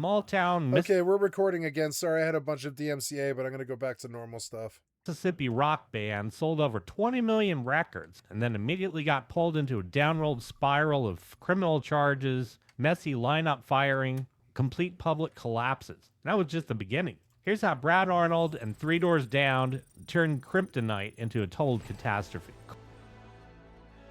Small town Okay, we're recording again. Sorry, I had a bunch of DMCA, but I'm going to go back to normal stuff. Mississippi rock band sold over 20 million records and then immediately got pulled into a downward spiral of criminal charges, messy lineup firing, complete public collapses. And that was just the beginning. Here's how Brad Arnold and Three Doors Down turned Kryptonite into a total catastrophe.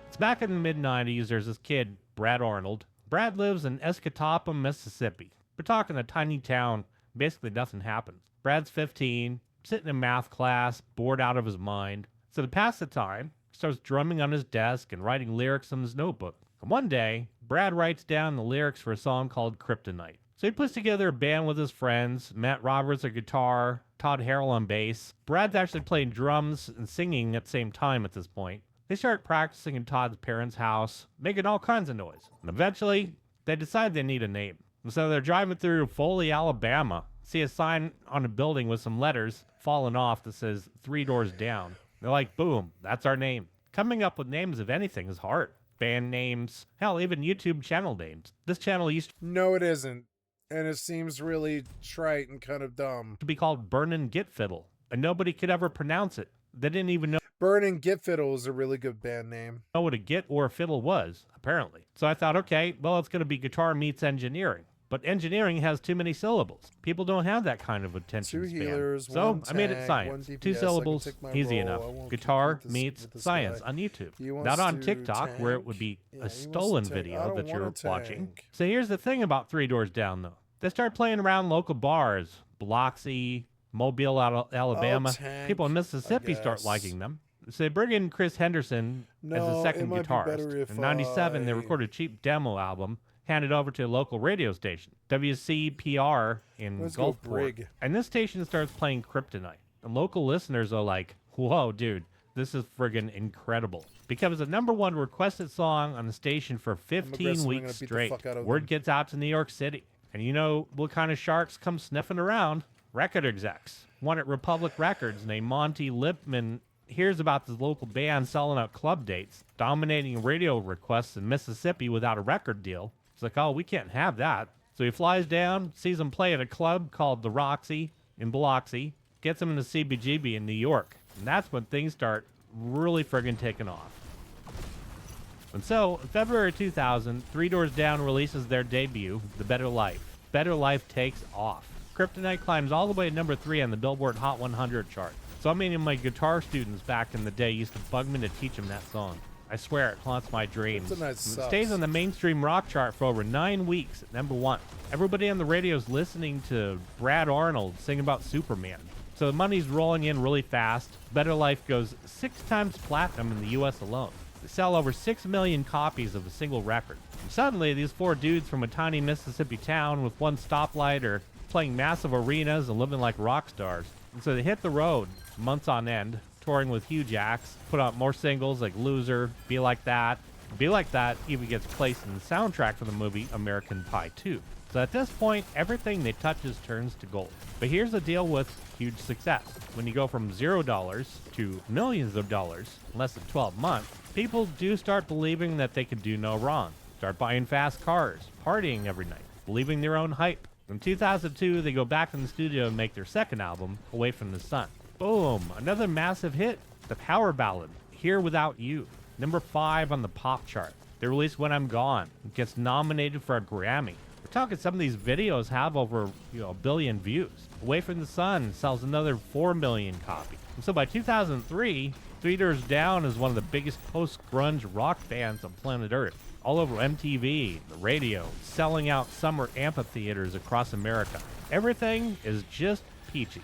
It's back in the mid-90s. There's this kid, Brad Arnold. Brad lives in Escatawpa, Mississippi. We're talking a tiny town. Basically nothing happens. Brad's 15, sitting in math class, bored out of his mind. So to pass the time, he starts drumming on his desk and writing lyrics in his notebook. And one day, Brad writes down the lyrics for a song called Kryptonite. So he puts together a band with his friends, Matt Roberts on guitar, Todd Harrell on bass. Brad's actually playing drums and singing at the same time at this point. They start practicing in Todd's parents' house, making all kinds of noise. And eventually, they decide they need a name. And so they're driving through Foley, Alabama, see a sign on a building with some letters falling off that says 3 Doors Down. They're like, boom, that's our name. Coming up with names of anything is hard. Band names, hell, even YouTube channel names. This channel used No, it isn't. And it seems really trite and kind of dumb. to be called Burnin' Git Fiddle, and nobody could ever pronounce it. They didn't even know Burning Git Fiddle is a really good band name. what a git or a fiddle was, apparently. So I thought, okay, well, it's going to be guitar meets engineering. But engineering has too many syllables. People don't have that kind of attention 2 span. healers, So one I made it tank, science. one 2 DPS, I can syllables, take my easy role, enough. I won't Guitar compete meets with this science guy. on YouTube. He wants Not on to TikTok, where it would tank. be Yeah, a he wants stolen to tank. I video don't that you're want to watching. tank. So here's the thing about 3 Doors Down, though. They start playing around local bars, Biloxi, Mobile, Alabama. tank, People in Mississippi I start guess. liking them. So they bring in Chris Henderson as a No, second it might be guitarist. better if In 97, they I- recorded a cheap demo album, handed over to a local radio station, WCPR in Let's go Gulfport. Brig. And this station starts playing Kryptonite. And local listeners are like, whoa, dude, this is friggin' incredible. Becomes the #1 requested song on the station for 15 aggressively weeks gonna beat the straight. fuck out of Word them. gets out to New York City. And you know what kind of sharks come sniffing around? Record execs. One at Republic Records named Monty Lipman hears about this local band selling out club dates, dominating radio requests in Mississippi without a record deal. It's like, oh, we can't have that. So he flies down, sees them play at a club called the Roxy in Biloxi, gets them in the CBGB in New York. And that's when things start really friggin' taking off. And so, in February 2000, 3 Doors Down releases their debut, The Better Life. Better Life takes off. Kryptonite climbs all the way to #3 on the Billboard Hot 100 chart. So many of my guitar students back in the day used to bug me to teach them that song. I swear it haunts my dreams. Kryptonite It sucks. stays on the mainstream rock chart for over 9 weeks at #1. Everybody on the radio is listening to Brad Arnold sing about Superman. So the money's rolling in really fast. Better Life goes 6 times platinum in the US alone. They sell over 6 million copies of a single record. And suddenly, these 4 dudes from a tiny Mississippi town with 1 stoplight are playing massive arenas and living like rock stars. And so they hit the road months on end, touring with huge acts, put out more singles like Loser, Be Like That. Be Like That even gets placed in the soundtrack for the movie American Pie 2. So at this point, everything they touches turns to gold. But here's the deal with huge success. When you go from $0 to millions of dollars in less than 12 months, people do start believing that they can do no wrong. Start buying fast cars, partying every night, believing their own hype. In 2002, they go back in the studio and make their second album, Away from the Sun. Boom, another massive hit, the power ballad, Here Without You, #5 on the pop chart. They release When I'm Gone, it gets nominated for a Grammy. We're talking some of these videos have over, a billion views. Away from the Sun sells another 4 million copies. And so by 2003, 3 Doors Down is one of the biggest post-grunge rock bands on planet Earth. All over MTV, the radio, selling out summer amphitheaters across America. Everything is just peachy.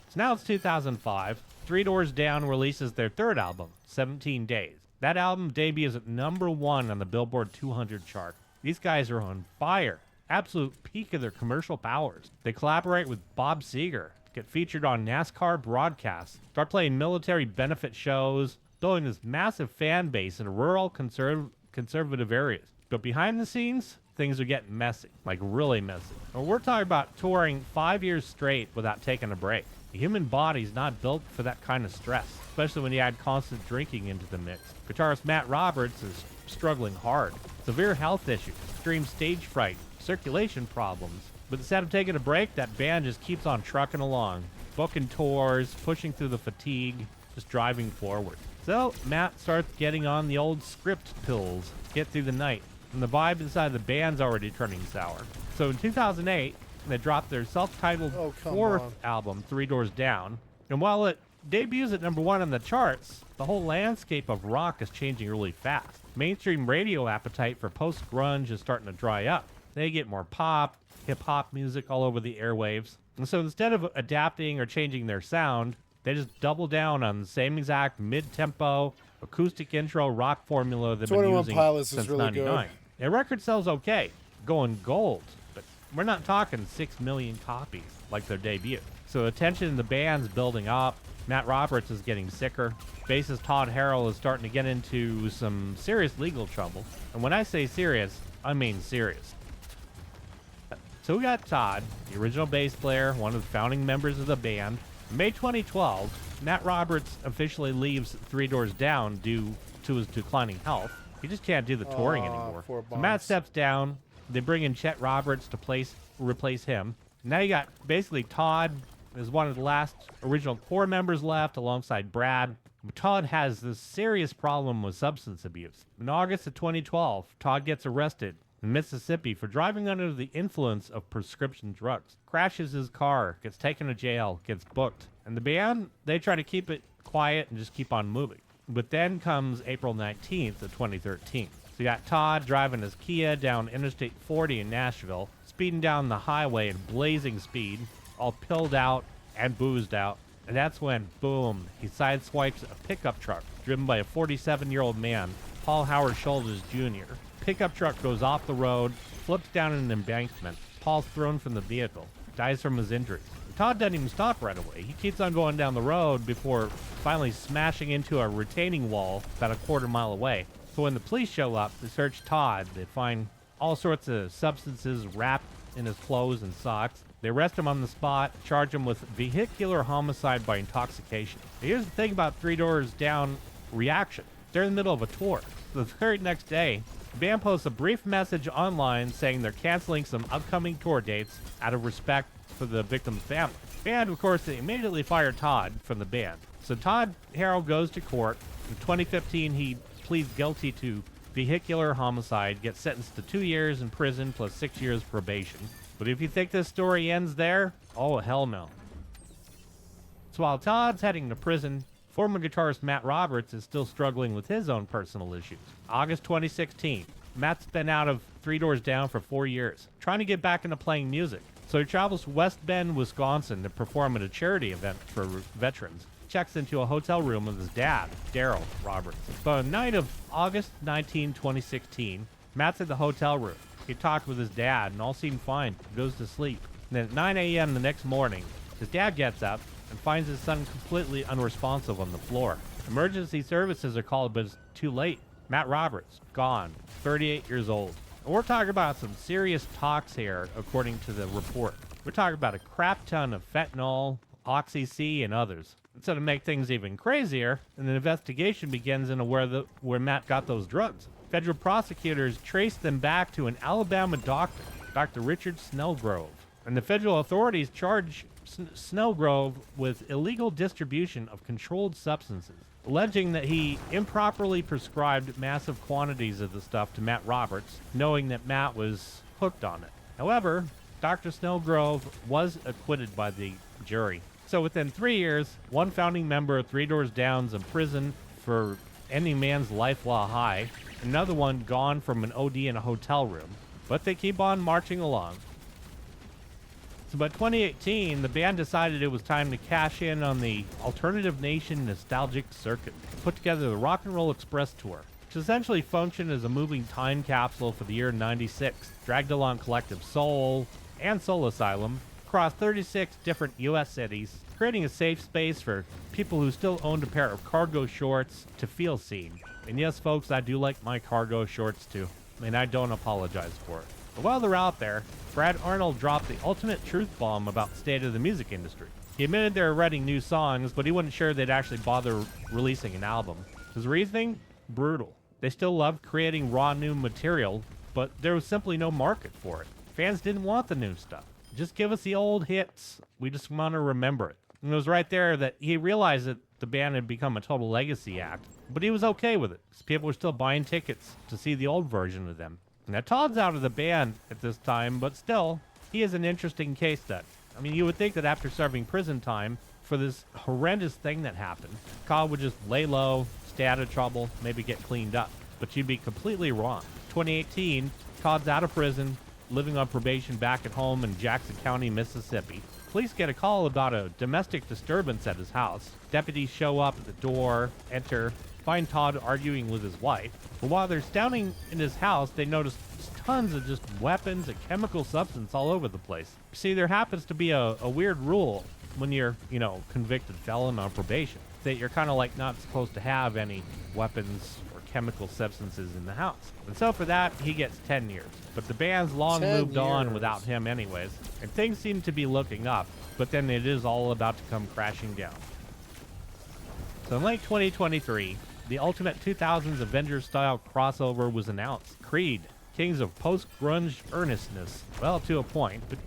So now it's 2005. 3 Doors Down releases their third album, 17 Days. That album debuts at #1 on the Billboard 200 chart. These guys are on fire. Absolute peak of their commercial powers. They collaborate with Bob Seger, get featured on NASCAR broadcasts, start playing military benefit shows, building this massive fan base in rural conservative areas. But behind the scenes, things are getting messy, like really messy. And we're talking about touring 5 years straight without taking a break. The human body's not built for that kind of stress, especially when you add constant drinking into the mix. Guitarist Matt Roberts is struggling hard. Severe health issues, extreme stage fright, circulation problems. But instead of taking a break, that band just keeps on trucking along, booking tours, pushing through the fatigue, just driving forward. So Matt starts getting on the old script pills to get through the night, and the vibe inside the band's already turning sour. So in 2008, they dropped their self-titled fourth album, Three Doors Down, and while it debuts at #1 on the charts, the whole landscape of rock is changing really fast. Mainstream radio appetite for post-grunge is starting to dry up. They get more pop, hip-hop music all over the airwaves. And so instead of adapting or changing their sound, they just double down on the same exact mid-tempo, acoustic intro rock formula they've been using since '99. Their record sells okay, going gold, but we're not talking 6 million copies like their debut. So the tension in the band's building up. Matt Roberts is getting sicker. Bassist Todd Harrell is starting to get into some serious legal trouble. And when I say serious, I mean serious. So we got Todd, the original bass player, one of the founding members of the band. In May 2012, Matt Roberts officially leaves Three Doors Down due to his declining health. He just can't do the touring anymore. So Matt steps down. They bring in Chet Roberts to replace him. Now you got basically Todd is one of the last original core members left alongside Brad. But Todd has this serious problem with substance abuse. In August of 2012, Todd gets arrested in Mississippi for driving under the influence of prescription drugs. Crashes his car, gets taken to jail, gets booked. And the band, they try to keep it quiet and just keep on moving. But then comes April 19th of 2013. So you got Todd driving his Kia down Interstate 40 in Nashville, speeding down the highway at blazing speed, all pilled out and boozed out. And that's when, boom, he sideswipes a pickup truck driven by a 47-year-old man, Paul Howard Shoulders Jr. Pickup truck goes off the road, flips down an embankment. Paul's thrown from the vehicle, dies from his injuries. Todd doesn't even stop right away. He keeps on going down the road before finally smashing into a retaining wall about a quarter mile away. So when the police show up to search Todd, they find all sorts of substances wrapped in his clothes and socks. They arrest him on the spot, charge him with vehicular homicide by intoxication. Here's the thing about Three Doors Down reaction. They're in the middle of a tour. The very next day, the band posts a brief message online saying they're canceling some upcoming tour dates out of respect for the victim's family. And, of course, they immediately fired Todd from the band. So Todd Harrell goes to court. In 2015, he pleads guilty to vehicular homicide, gets sentenced to 2 years in prison plus 6 years probation. But if you think this story ends there, oh, hell no. So while Todd's heading to prison, former guitarist Matt Roberts is still struggling with his own personal issues. August 2016, Matt's been out of Three Doors Down for 4 years, trying to get back into playing music. So he travels to West Bend, Wisconsin to perform at a charity event for veterans. Checks into a hotel room with his dad, Daryl Roberts. But on the night of August 19, 2016, Matt's at the hotel room. He talked with his dad, and all seemed fine. He goes to sleep. And then at 9 a.m. the next morning, his dad gets up and finds his son completely unresponsive on the floor. Emergency services are called, but it's too late. Matt Roberts, gone, 38 years old. And we're talking about some serious tox here, according to the report. We're talking about a crap ton of fentanyl, Oxy-C, and others. And so to make things even crazier, an investigation begins into where Matt got those drugs. Federal prosecutors traced them back to an Alabama doctor, Dr. Richard Snellgrove. And the federal authorities charge Snellgrove with illegal distribution of controlled substances, alleging that he improperly prescribed massive quantities of the stuff to Matt Roberts, knowing that Matt was hooked on it. However, Dr. Snellgrove was acquitted by the jury. So within 3 years, one founding member of Three Doors Down's in prison for ending man's life while high, another one gone from an OD in a hotel room. But they keep on marching along. So by 2018, the band decided it was time to cash in on the Alternative Nation nostalgic circuit, put together the Rock and Roll Express Tour, which essentially functioned as a moving time capsule for the year 96, dragged along Collective Soul and Soul Asylum across 36 different U.S. cities, creating a safe space for people who still owned a pair of cargo shorts to feel seen. And yes, folks, I do like my cargo shorts too, and I don't apologize for it. But while they're out there, Brad Arnold dropped the ultimate truth bomb about the state of the music industry. He admitted they were writing new songs, but he wasn't sure they'd actually bother releasing an album. His reasoning? Brutal. They still loved creating raw new material, but there was simply no market for it. Fans didn't want the new stuff. Just give us the old hits. We just want to remember it. And it was right there that he realized that the band had become a total legacy act, but he was okay with it because people were still buying tickets to see the old version of them. Now, Todd's out of the band at this time, but still, he is an interesting case study. I mean, you would think that after serving prison time for this horrendous thing that happened, Todd would just lay low, stay out of trouble, maybe get cleaned up. But you'd be completely wrong. 2018, Todd's out of prison, living on probation back at home in Jackson County, Mississippi. Police get a call about a domestic disturbance at his house. Deputies show up at the door, enter, find Todd arguing with his wife. But while they're standing in his house, they notice tons of just weapons and chemical substance all over the place. See, there happens to be a weird rule when you're, convicted felon on probation, that you're kind of like not supposed to have any weapons or chemical substances in the house. And so for that, he gets 10 years. But the band's long 10 moved on years. without him anyways, and things seem to be looking up, but then it is all about to come crashing down. So in late 2023, the ultimate 2000s Avengers-style crossover was announced. Creed, kings of post-grunge earnestness. Well, to a point, but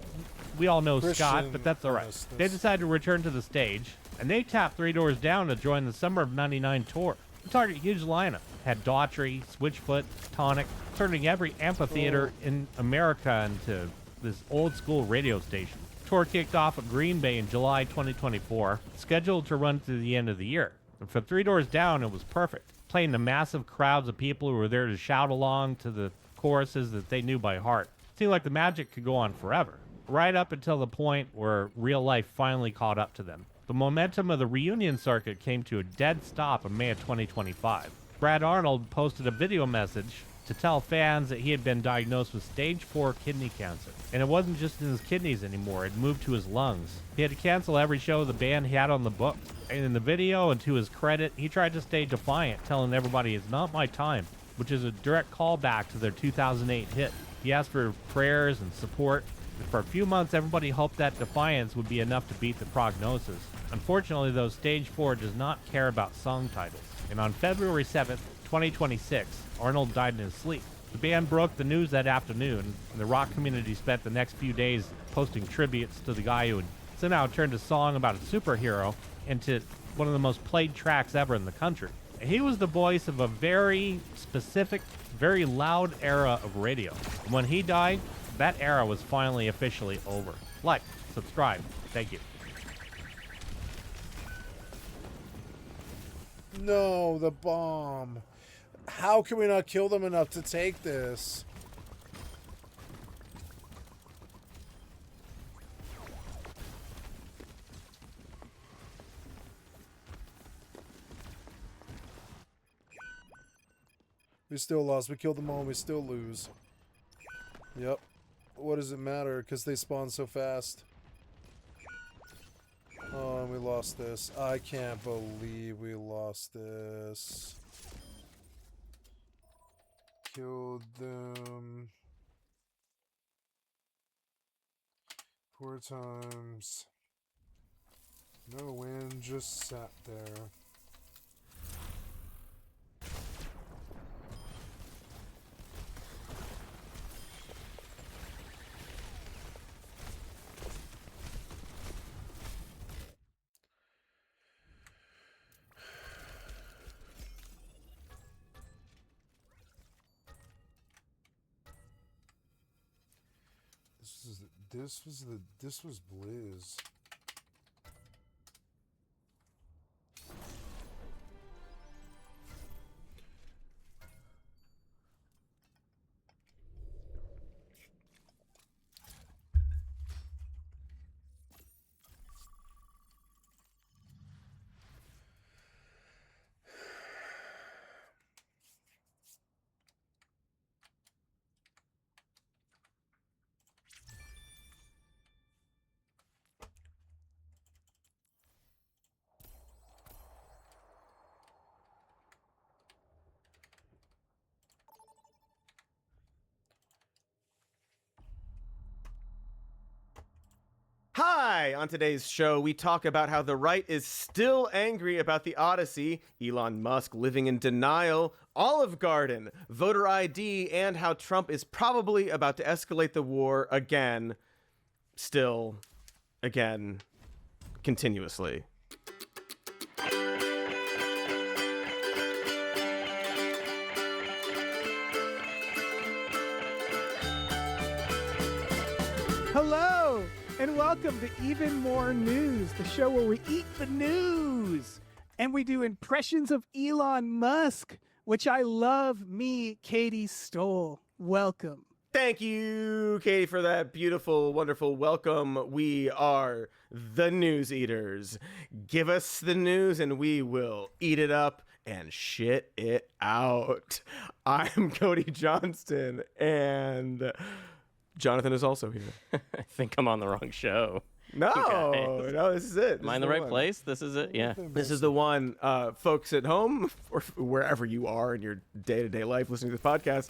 we all know Christian Scott, but that's all right. earnestness. They decided to return to the stage, and they tapped Three Doors Down to join the Summer of '99 tour. The Target huge lineup had Daughtry, Switchfoot, Tonic, turning every amphitheater in America into this old-school radio station. Tour kicked off at Green Bay in July 2024, scheduled to run through the end of the year. And for Three Doors Down, it was perfect, playing to massive crowds of people who were there to shout along to the choruses that they knew by heart. It seemed like the magic could go on forever, right up until the point where real life finally caught up to them. The momentum of the reunion circuit came to a dead stop in May of 2025. Brad Arnold posted a video message to tell fans that he had been diagnosed with stage 4 kidney cancer. And it wasn't just in his kidneys anymore, it moved to his lungs. He had to cancel every show the band had on the book. And in the video, and to his credit, he tried to stay defiant, telling everybody, "It's not my time," which is a direct callback to their 2008 hit. He asked for prayers and support. And for a few months, everybody hoped that defiance would be enough to beat the prognosis. Unfortunately, though, Stage 4 does not care about song titles. And on February 7th, 2026, Arnold died in his sleep. The band broke the news that afternoon, and the rock community spent the next few days posting tributes to the guy who had somehow turned a song about a superhero into one of the most played tracks ever in the country. And he was the voice of a very specific, very loud era of radio. And when he died, that era was finally officially over. Like, subscribe. Thank you. No, the bomb. How can we not kill them enough to take this? We still lost. We killed them all and we still lose. Yep. What does it matter? Because they spawn so fast. Oh, and we lost this. I can't believe we lost this. Killed them. 4 times. No win, just sat there. This was Blizz. Hi, on today's show, we talk about how the right is still angry about the Odyssey, Elon Musk living in denial, Olive Garden, voter ID, and how Trump is probably about to escalate the war again. Still, again, continuously. Hello, and welcome to Even More News, the show where we eat the news. And we do impressions of Elon Musk, which I love, me, Katie Stoll. Welcome. Thank you, Katie, for that beautiful, wonderful welcome. We are the News Eaters. Give us the news and we will eat it up and shit it out. I'm Cody Johnston, and Jonathan is also here. I think I'm on the wrong show. No, guys. no, this is it. Am I in the right place? This is it? Yeah. This is the one, folks at home, or wherever you are in your day-to-day life listening to the podcast.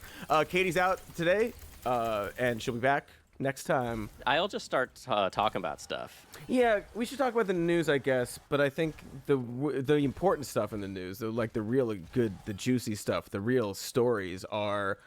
Katie's out today, and she'll be back next time. I'll just start talking about stuff. Yeah, we should talk about the news, I guess, but I think the important stuff in the news, the real good, the juicy stuff, the real stories are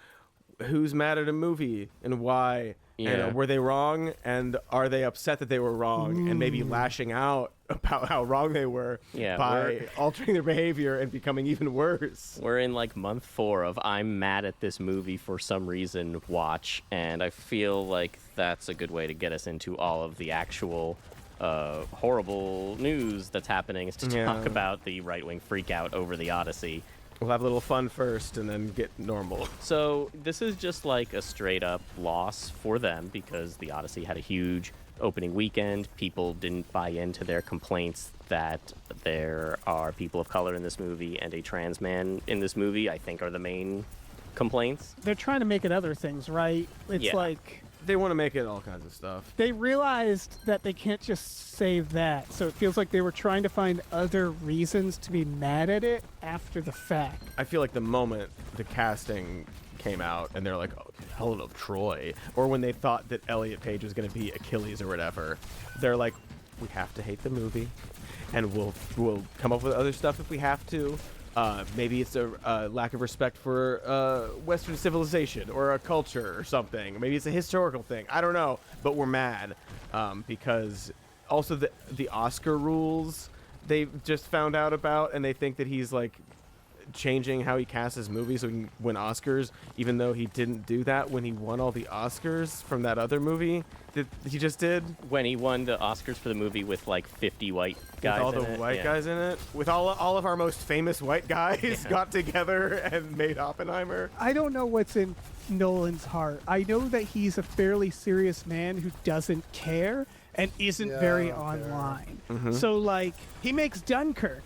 who's mad at a movie and why, and were they wrong, and are they upset that they were wrong, and maybe lashing out about how wrong they were by altering their behavior and becoming even worse. We're in like month 4 of I'm mad at this movie for some reason watch, and I feel like that's a good way to get us into all of the actual horrible news that's happening, is to talk about the right-wing freak out over the Odyssey. We'll have a little fun first and then get normal. So this is just like a straight up loss for them because the Odyssey had a huge opening weekend. People didn't buy into their complaints that there are people of color in this movie and a trans man in this movie, I think, are the main complaints. They're trying to make it other things, right? It's like they want to make it all kinds of stuff. They realized that they can't just say that, so it feels like they were trying to find other reasons to be mad at it after the fact. I feel like the moment the casting came out and they're like, oh, Helen of Troy, or when they thought that Elliot Page was going to be Achilles or whatever, they're like, we have to hate the movie, and we'll come up with other stuff if we have to. Maybe it's a lack of respect for Western civilization or a culture or something. Maybe it's a historical thing. I don't know. But we're mad because also the Oscar rules they just found out about, and they think that he's like changing how he casts his movies so he can win Oscars, even though he didn't do that when he won all the Oscars from that other movie that he just did. When he won the Oscars for the movie with like 50 white guys with all the white guys in it, with all of our most famous white guys got together and made Oppenheimer. I don't know what's in Nolan's heart. I know that he's a fairly serious man who doesn't care and isn't very online. So like, he makes Dunkirk.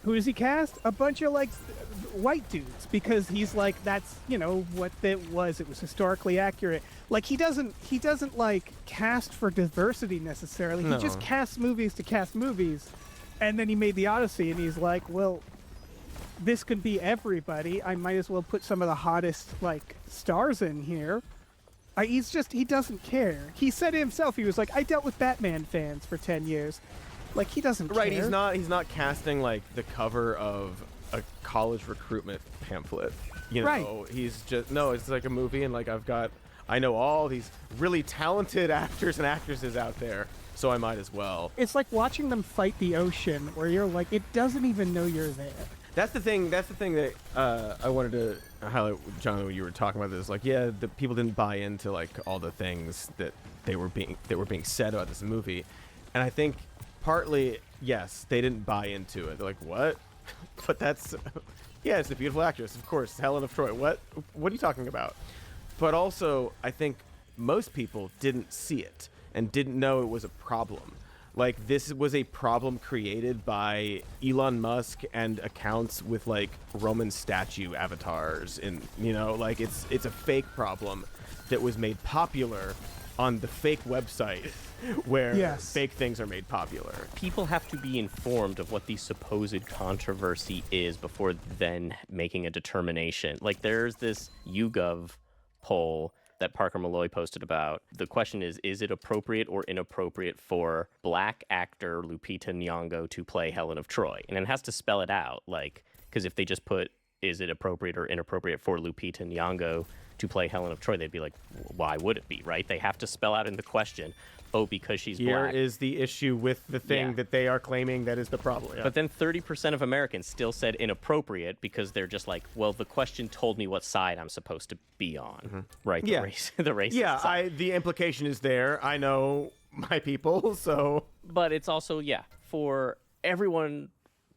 Who does he cast? A bunch of like white dudes, because he's like, that's, you know, what it was. It was historically accurate. Like, he doesn't like cast for diversity necessarily. No. He just casts movies to cast movies. And then he made the Odyssey, and he's like, well, this could be everybody. I might as well put some of the hottest like stars in here. He doesn't care. He said it himself. He was like, I dealt with Batman fans for 10 years. Like, he doesn't care. Right, he's not casting like the cover of a college recruitment pamphlet. You know, Right. He's just it's like a movie, and like I know all these really talented actors and actresses out there, so I might as well. It's like watching them fight the ocean, where you're like, it doesn't even know you're there. That's the thing that I wanted to highlight, John, when you were talking about this. Like, yeah, the people didn't buy into like all the things that were being said about this movie, and I think partly, yes, they didn't buy into it. They're like, what? But that's, yeah, it's a beautiful actress, of course, Helen of Troy. What are you talking about? But also, I think most people didn't see it and didn't know it was a problem. Like, this was a problem created by Elon Musk and accounts with like Roman statue avatars, and you know, like it's a fake problem that was made popular on the fake website where fake things are made popular. People have to be informed of what the supposed controversy is before then making a determination. Like, there's this YouGov poll that Parker Malloy posted about. The question is it appropriate or inappropriate for black actor Lupita Nyong'o to play Helen of Troy? And it has to spell it out, like, because if they just put, is it appropriate or inappropriate for Lupita Nyong'o to play Helen of Troy, they'd be like, why would it be, right? They have to spell out in the question, because she's black. Here is the issue with the thing that they are claiming that is the problem. Yeah. But then 30% of Americans still said inappropriate because they're just like, well, the question told me what side I'm supposed to be on, right? The racist side. The implication is there. I know my people, so. But it's also, for everyone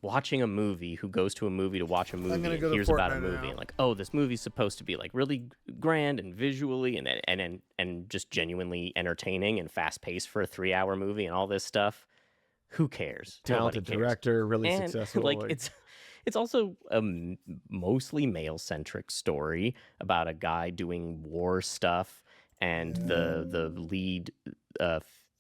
watching a movie who goes to a movie to watch a movie and hears about a movie and like, oh, this movie's supposed to be like really grand and visually and just genuinely entertaining and fast paced for a 3-hour movie and all this stuff. Who cares? Talented director, really and, successful. Like it's also a mostly male centric story about a guy doing war stuff, and the lead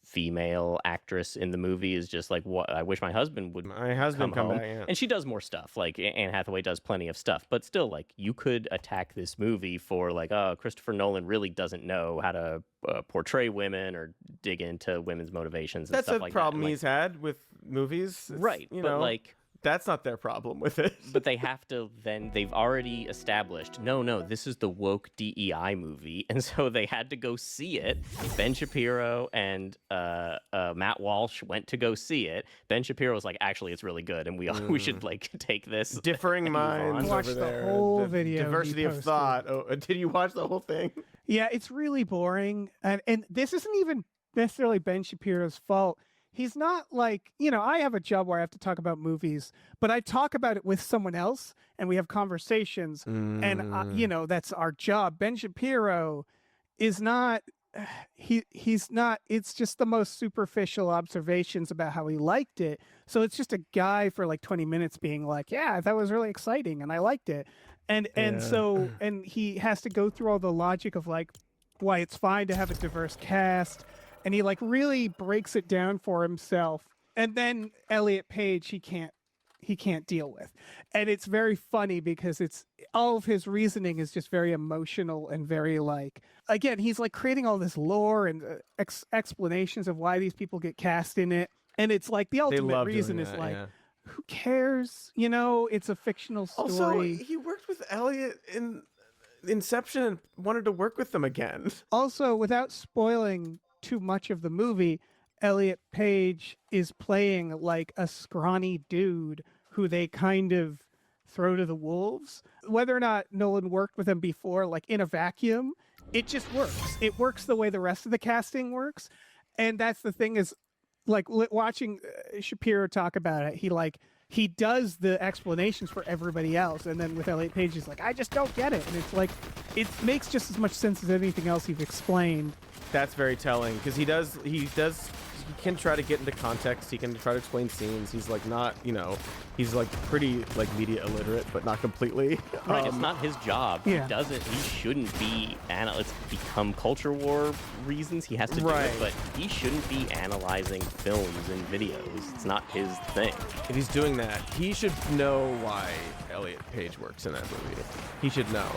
female actress in the movie is just like, what? I wish my husband would come home. back, yeah. And she does more stuff. Like Anne Hathaway does plenty of stuff, but still, like, you could attack this movie for like, oh, Christopher Nolan really doesn't know how to portray women or dig into women's motivations and That's stuff like that. That's a problem he's had with movies. Right, but like, that's not their problem with it. But they have to they've already established, no, this is the woke DEI movie. And so they had to go see it. Ben Shapiro and Matt Walsh went to go see it. Ben Shapiro was like, actually, it's really good. And we should like take this. Differing minds watch over the there. whole video. Diversity of thought. Oh, did you watch the whole thing? Yeah, it's really boring. And this isn't even necessarily Ben Shapiro's fault. He's not like, I have a job where I have to talk about movies, but I talk about it with someone else and we have conversations and, that's our job. Ben Shapiro is not, he's not, it's just the most superficial observations about how he liked it. So it's just a guy for like 20 minutes being like, yeah, that was really exciting and I liked it. And he has to go through all the logic of like why it's fine to have a diverse cast. And he like really breaks it down for himself. And then Elliot Page, he can't deal with. And it's very funny because it's all of his reasoning is just very emotional and very like, again, he's like creating all this lore and explanations of why these people get cast in it. And it's like the ultimate reason is like, who cares? It's a fictional story. Also, he worked with Elliot in Inception and wanted to work with them again. Also, without spoiling too much of the movie, Elliot Page is playing like a scrawny dude who they kind of throw to the wolves. Whether or not Nolan worked with him before, like in a vacuum, it just works. It works the way the rest of the casting works. And that's the thing is, like watching Shapiro talk about it, he does the explanations for everybody else. And then with Elliot Page, he's like, I just don't get it. And it's like, it makes just as much sense as anything else you've explained. That's very telling because he can try to get into context. He can try to explain scenes. He's like not, he's like pretty like media illiterate, but not completely. Right, it's not his job. Yeah. He shouldn't be, it's become culture war reasons. He has to do it, but he shouldn't be analyzing films and videos. It's not his thing. If he's doing that, he should know why Elliot Page works in that movie. He should know.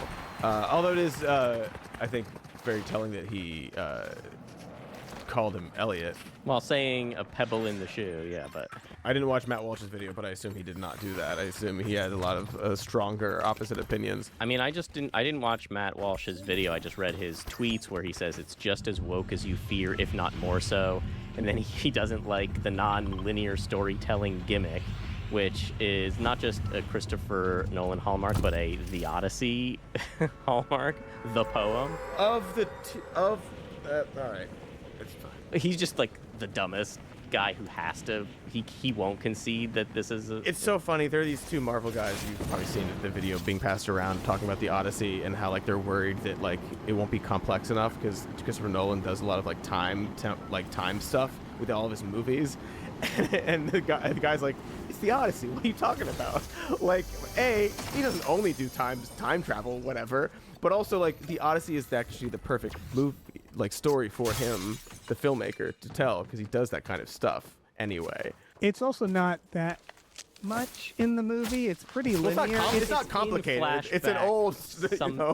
Although it is, I think, very telling that he called him Elliot. While saying a pebble in the shoe, yeah, but... I didn't watch Matt Walsh's video, but I assume he did not do that. I assume he had a lot of stronger opposite opinions. I mean, I didn't watch Matt Walsh's video. I just read his tweets where he says it's just as woke as you fear, if not more so. And then he doesn't like the non-linear storytelling gimmick, which is not just a Christopher Nolan hallmark, but the Odyssey hallmark, the poem. All right, it's fine. He's just like the dumbest guy who has to. He won't concede that this is. It's so funny. There are these two Marvel guys. You've probably seen the video being passed around talking about the Odyssey and how like they're worried that like it won't be complex enough because Christopher Nolan does a lot of like time stuff with all of his movies. And the guy's like, it's the Odyssey. What are you talking about? Like, he doesn't only do time travel, whatever, but also like the Odyssey is actually the perfect movie, like story for him, the filmmaker, to tell because he does that kind of stuff anyway. It's also not that much in the movie. It's pretty linear. It's not complicated. It's an old.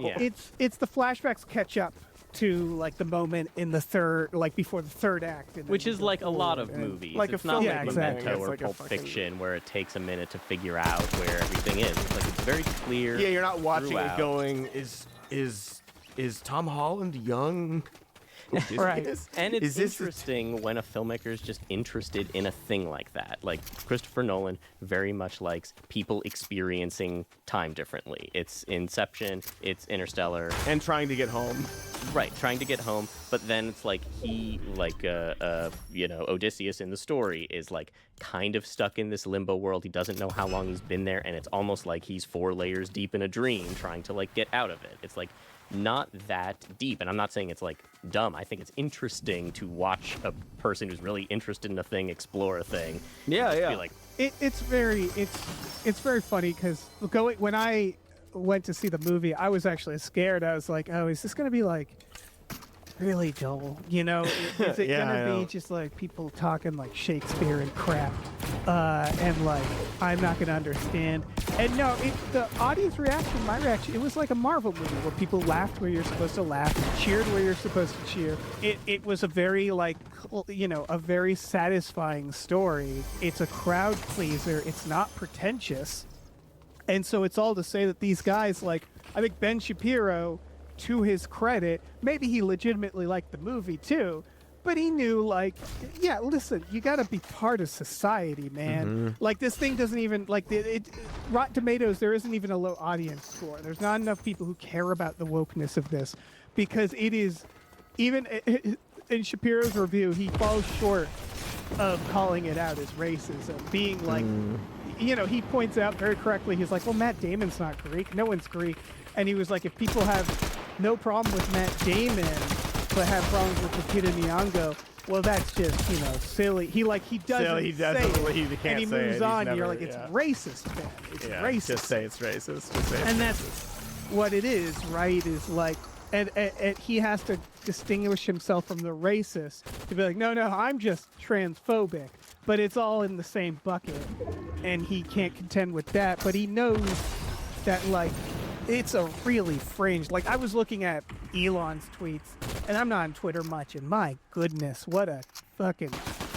Yeah. It's the flashbacks catch up to like the moment in the third, like before the third act, and Which then is go like a lot forward of and- movies. like a it's not filmmaking like thing. Exactly. Memento It's or like a Pulp fucking- Fiction where it takes a minute to figure out where everything is. It's like it's very clear. Yeah, you're not watching throughout. it going, is Tom Holland young? Right. And it's Is this interesting when a filmmaker is just interested in a thing like that. Like Christopher Nolan very much likes people experiencing time differently. It's Inception, it's Interstellar, And trying to get home. right? Trying to get home, but then it's like he, like, Odysseus in the story is like kind of stuck in this limbo world. He doesn't know how long he's been there, and it's almost like he's 4 layers deep in a dream, trying to like get out of it. It's like not that deep, and I'm not saying it's like dumb. I think it's interesting to watch a person who's really interested in a thing explore a thing. Yeah, yeah. Be like, It's very funny because when I went to see the movie, I was actually scared. I was like, oh, is this gonna be like really dull? You know, is it Yeah, I gonna know. be just like people talking like Shakespeare and crap, and like I'm not gonna understand? And no, the audience reaction, my reaction, it was like a Marvel movie where people laughed where you're supposed to laugh, cheered where you're supposed to cheer. It was a very like, a very satisfying story. It's a crowd pleaser. It's not pretentious. And so it's all to say that these guys, like, I think Ben Shapiro, to his credit, maybe he legitimately liked the movie too, but he knew, like, yeah, listen, you got to be part of society, man. Like, this thing doesn't even, like, Rotten Tomatoes, there isn't even a low audience score. There's not enough people who care about the wokeness of this because it is, even in Shapiro's review, he falls short of calling it out as racism, being like, he points out very correctly, he's like, well, Matt Damon's not Greek. No one's Greek. And he was like, if people have no problem with Matt Damon, but have problems with Lupita Nyong'o, well, that's just, silly. He doesn't Silly, he say doesn't- it, he can't and he say it. moves He's on. never- You're like, it's yeah. racist, man. It's Yeah, racist. just say it's racist. Just say it's And that's racist. what it is, right? Is like, and he has to distinguish himself from the racist to be like, no, I'm just transphobic, but it's all in the same bucket, and he can't contend with that. But he knows that, like, it's a really fringe. Like, I was looking at Elon's tweets, and I'm not on Twitter much, and my goodness, what a fucking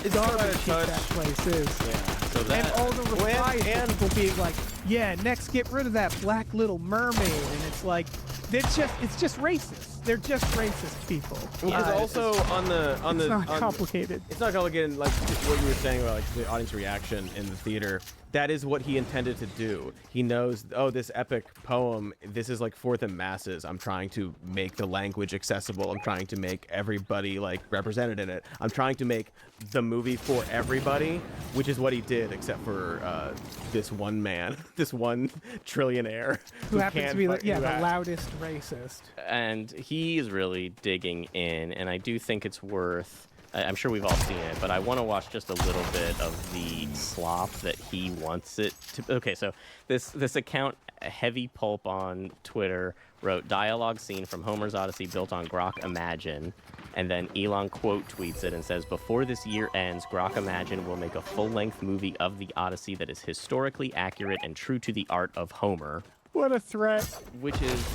It's garbage quite a heap touch. that place is. yeah. So And that all the replies and- of people being like, yeah, next get rid of that black little mermaid. And it's like, it's just racist. They're just racist people. Because also on the it's not on- complicated. It's not complicated, like what you were saying about like the audience reaction in the theater. That is what he intended to do. He knows, oh, this epic poem, this is like for the masses. I'm trying to make the language accessible. I'm trying to make everybody like represented in it. I'm trying to make the movie for everybody, which is what he did, except for this one man, this one trillionaire Who happens to be like, can't the fucking- loudest racist. and he is really digging in, and I do think it's worth. I'm sure we've all seen it, but I want to watch just a little bit of the slop that he wants it to. Okay, so this account, Heavy Pulp on Twitter, wrote dialogue scene from Homer's Odyssey built on Grok Imagine, and then Elon quote tweets it and says, before this year ends, Grok Imagine will make a full-length movie of the Odyssey that is historically accurate and true to the art of Homer. What a threat. Which is,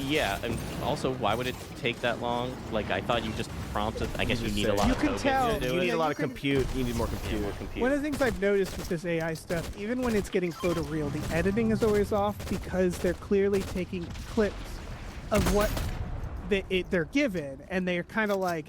yeah, and also, why would it take that long? Like, I thought you just prompted. I guess you need a lot You of can tokens tell. to do You it. need a lot you of can- compute. You need more compute. More compute. One of the things I've noticed with this AI stuff, even when it's getting photoreal, the editing is always off because they're clearly taking clips of what they're given, and they're kind of like,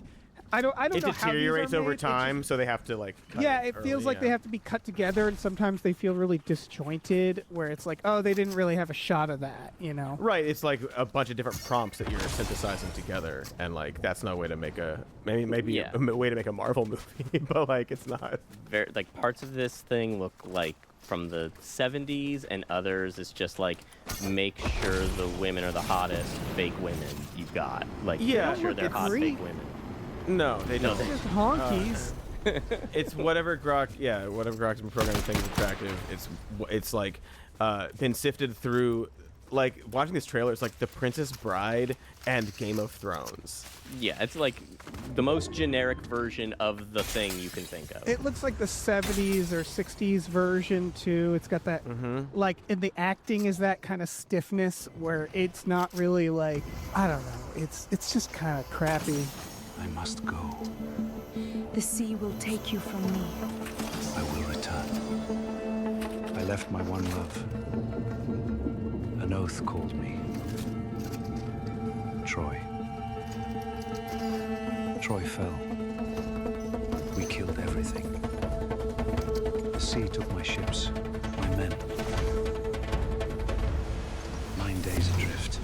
I don't It know how these are deteriorates over made. It just- time, so they have to like. Cut Yeah, it feels early, like yeah. they have to be cut together, and sometimes they feel really disjointed, where it's like, oh, they didn't really have a shot of that, Right, it's like a bunch of different prompts that you're synthesizing together, and like that's no way to make a maybe Yeah. a way to make a Marvel movie, but like it's not. Very, like, parts of this thing look like from the 70s, and others it's just like, make sure the women are the hottest fake women you've got. Like, Yeah. make sure they're Look, hot agree. fake women. No, they don't. Just honkies. It's whatever Grok Grok's been programming things attractive. It's like been sifted through like watching this trailer. It's like The Princess Bride and Game of Thrones. Yeah, it's like the most generic version of the thing you can think of. It looks like the 70s or 60s version too. It's got that like, and the acting is that kind of stiffness where it's not really like, I don't know. It's just kind of crappy. I must go. The sea will take you from me. I will return. I left my one love. An oath called me. Troy. Troy fell. We killed everything. The sea took my ships, my men. 9 days adrift.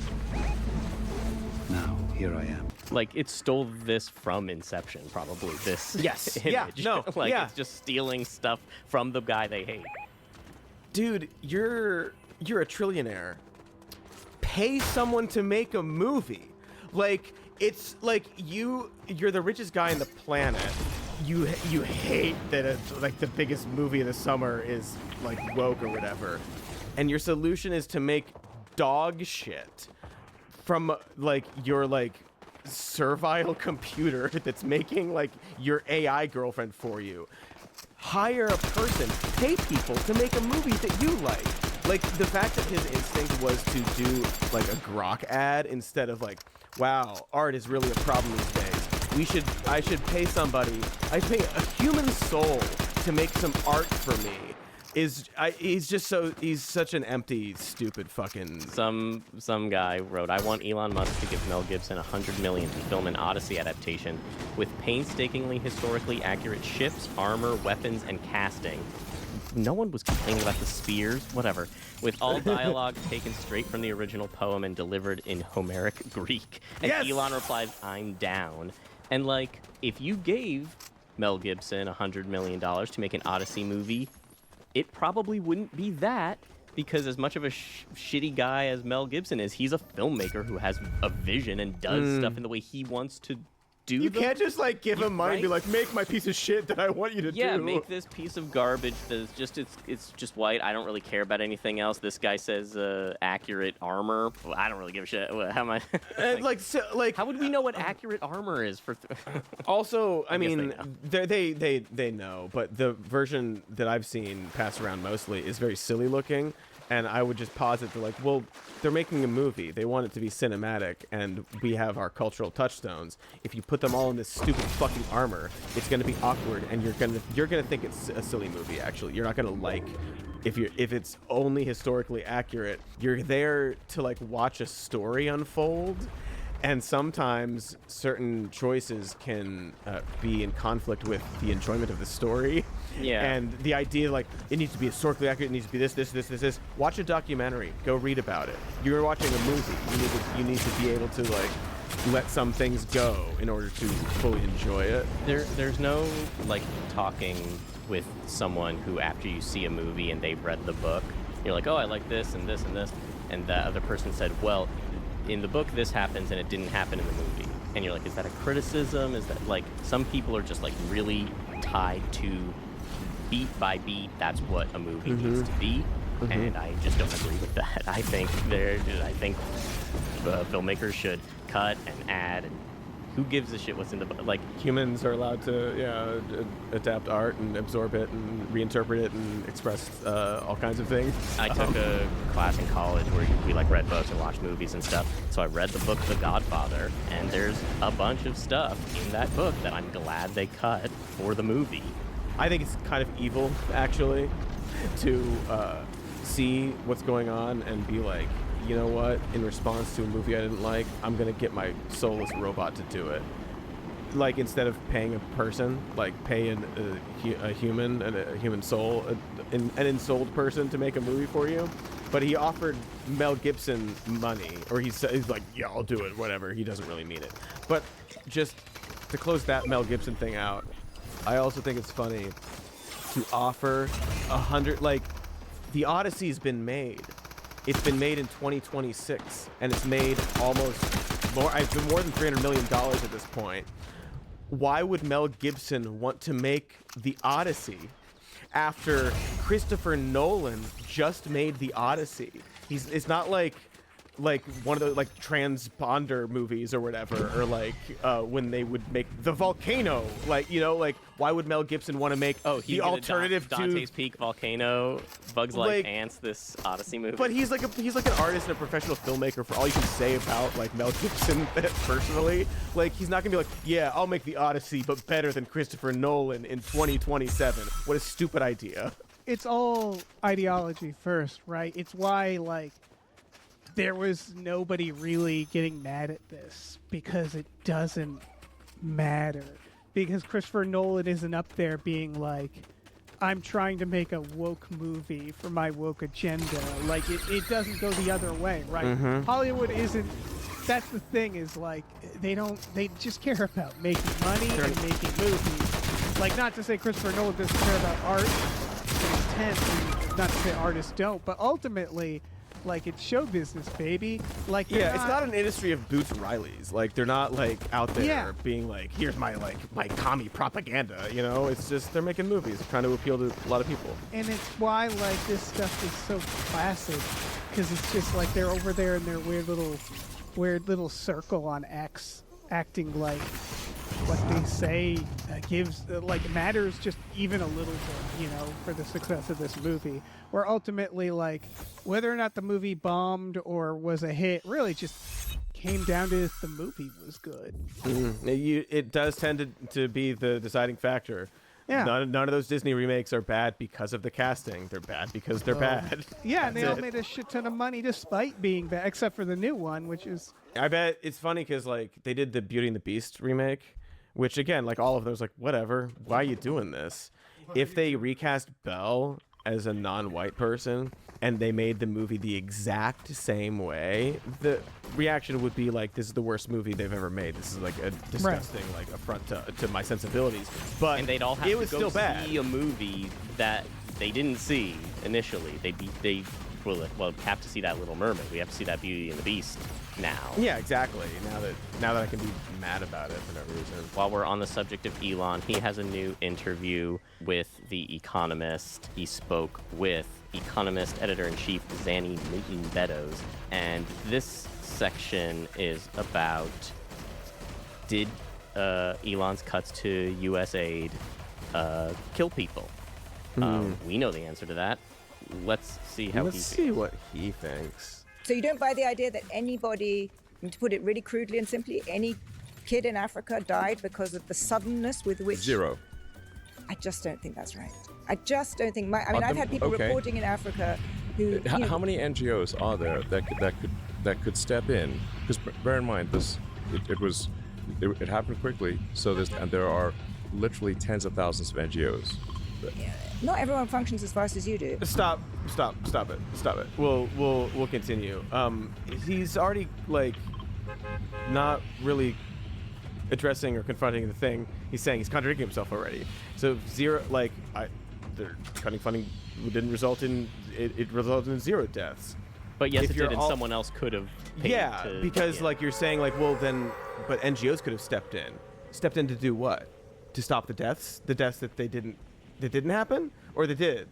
Now, here I am. Like, it stole this from Inception, probably, this Yes. image. Yeah, no, Like, yeah. it's just stealing stuff from the guy they hate. Dude, you're a trillionaire. Pay someone to make a movie. Like, it's like you're the richest guy on the planet. You hate that like the biggest movie of the summer is like woke or whatever, and your solution is to make dog shit from like your like servile computer that's making like your AI girlfriend for you. Hire a person, pay people to make a movie that you like. Like, the fact that his instinct was to do like a Grok ad instead of like, wow, art is really a problem these days. I should pay somebody. I pay a human soul to make some art for me. He's such an empty, stupid fucking. Some guy wrote, I want Elon Musk to give Mel Gibson $100 million to film an Odyssey adaptation with painstakingly historically accurate ships, armor, weapons, and casting. No one was complaining about the spears, whatever. With all dialogue taken straight from the original poem and delivered in Homeric Greek. And Yes! Elon replies, I'm down. And like, if you gave Mel Gibson $100 million to make an Odyssey movie, it probably wouldn't be that, because as much of a shitty guy as Mel Gibson is, he's a filmmaker who has a vision and does stuff in the way he wants to do. You can't just like give him money and be right? like, make my piece of shit that I want you to do. Yeah, make this piece of garbage that's just it's just white. I don't really care about anything else. This guy says accurate armor. Well, I don't really give a shit. How am I? How would we know what accurate armor is for? Also, I guess they mean, know. they know, but the version that I've seen passed around mostly is very silly looking, and I would just posit to like, well, they're making a movie. They want it to be cinematic, and we have our cultural touchstones. If you put them all in this stupid fucking armor, it's gonna be awkward, and you're gonna think it's a silly movie. Actually, you're not gonna like. If it's only historically accurate, you're there to like watch a story unfold. And sometimes certain choices can be in conflict with the enjoyment of the story. Yeah. And the idea, like, it needs to be historically accurate, it needs to be this. Watch a documentary. Go read about it. You're watching a movie. You need to be able to, like, let some things go in order to fully enjoy it. There's no, like, talking with someone who, after you see a movie and they've read the book, you're like, oh, I like this and this and this. And the other person said, well, in the book this happens and it didn't happen in the movie. And you're like, is that a criticism? Is that like, some people are just like really tied to beat by beat, that's what a movie needs to be. And I just don't agree with that. I think filmmakers should cut and add, and who gives a shit what's in the book? Like, Humans are allowed to adapt art and absorb it and reinterpret it and express all kinds of things. I took a class in college where we like read books and watched movies and stuff. So I read the book The Godfather, and there's a bunch of stuff in that book that I'm glad they cut for the movie. I think it's kind of evil, actually, to see what's going on and be like, you know what, in response to a movie I didn't like, I'm going to get my soulless robot to do it. Like, instead of paying a person, like, pay a human and a human soul, an ensouled person to make a movie for you. But he offered Mel Gibson money, or he's like, yeah, I'll do it, whatever. He doesn't really mean it. But just to close that Mel Gibson thing out, I also think it's funny to offer 100, like, the Odyssey's been made. It's been made in 2026, and it's made almost more. It's been more than $300 million at this point. Why would Mel Gibson want to make the Odyssey after Christopher Nolan just made the Odyssey? It's not like like one of the like transponder movies or whatever, or like when they would make The Volcano, like, you know, like why would Mel Gibson want to make the alternative Dante's to Peak, Volcano, Bugs Like Ants, this Odyssey movie? But he's like an artist and a professional filmmaker. For all you can say about like Mel Gibson personally, like he's not gonna be like, yeah, I'll make the Odyssey but better than Christopher Nolan in 2027. What a stupid idea. It's all ideology first, right? It's why like there was nobody really getting mad at this, because it doesn't matter. Because Christopher Nolan isn't up there being like, I'm trying to make a woke movie for my woke agenda. Like, it doesn't go the other way, right? Mm-hmm. Hollywood isn't, that's the thing, is like, they just care about making money and making movies. Like, not to say Christopher Nolan doesn't care about art and intent, and not to say artists don't, but ultimately, like, it's show business, baby. Like, yeah, it's not an industry of Boots Rileys. Like, they're not like out there Yeah. being like, here's my commie propaganda. You know, it's just they're making movies, trying to appeal to a lot of people. And it's why, like, this stuff is so classic, because it's just like they're over there in their weird little circle on X, acting like what they say gives like matters just even a little bit, you know, for the success of this movie. Where ultimately, like, whether or not the movie bombed or was a hit really just came down to if the movie was good. Mm-hmm. It does tend to be the deciding factor. Yeah. None of those Disney remakes are bad because of the casting. They're bad because they're bad. Yeah, and they That's all it. made a shit ton of money despite being bad, except for the new one, which is... I bet it's funny because like they did the Beauty and the Beast remake, which again, like all of those, like whatever. Why are you doing this? If they recast Belle as a non-white person and they made the movie the exact same way, the reaction would be like, this is the worst movie they've ever made. This is like a disgusting like affront to my sensibilities. But And they'd all have it to was go still bad. see a movie that they didn't see initially. They have to see that Little Mermaid. We have to see that Beauty and the Beast now. Yeah, exactly. Now that I can be mad about it for no reason. While we're on the subject of Elon, he has a new interview with The Economist. He spoke with Economist editor-in-chief Zanny Newton-Beddoes, and this section is about, did Elon's cuts to U.S. aid kill people? We know the answer to that. Let's see how Let's see what he thinks. So you don't buy the idea that anybody, to put it really crudely and simply, any kid in Africa died because of the suddenness with which... Zero. I just don't think that's right. I just don't think... I've had people reporting in Africa who... How many NGOs are there that could step in? Because bear in mind, it happened quickly. So there are literally tens of thousands of NGOs. Not everyone functions as fast as you do. Stop it. We'll continue. He's already like not really addressing or confronting the thing he's saying. He's contradicting himself already. So zero, like, they're cutting funding didn't result in it resulted in 0 deaths. But yes, If it you're did, and all- someone else could have paid Yeah, to, because like you're saying, like, well then, but NGOs could have stepped in. Stepped in to do what? To stop the deaths? The deaths that didn't happen, or they did.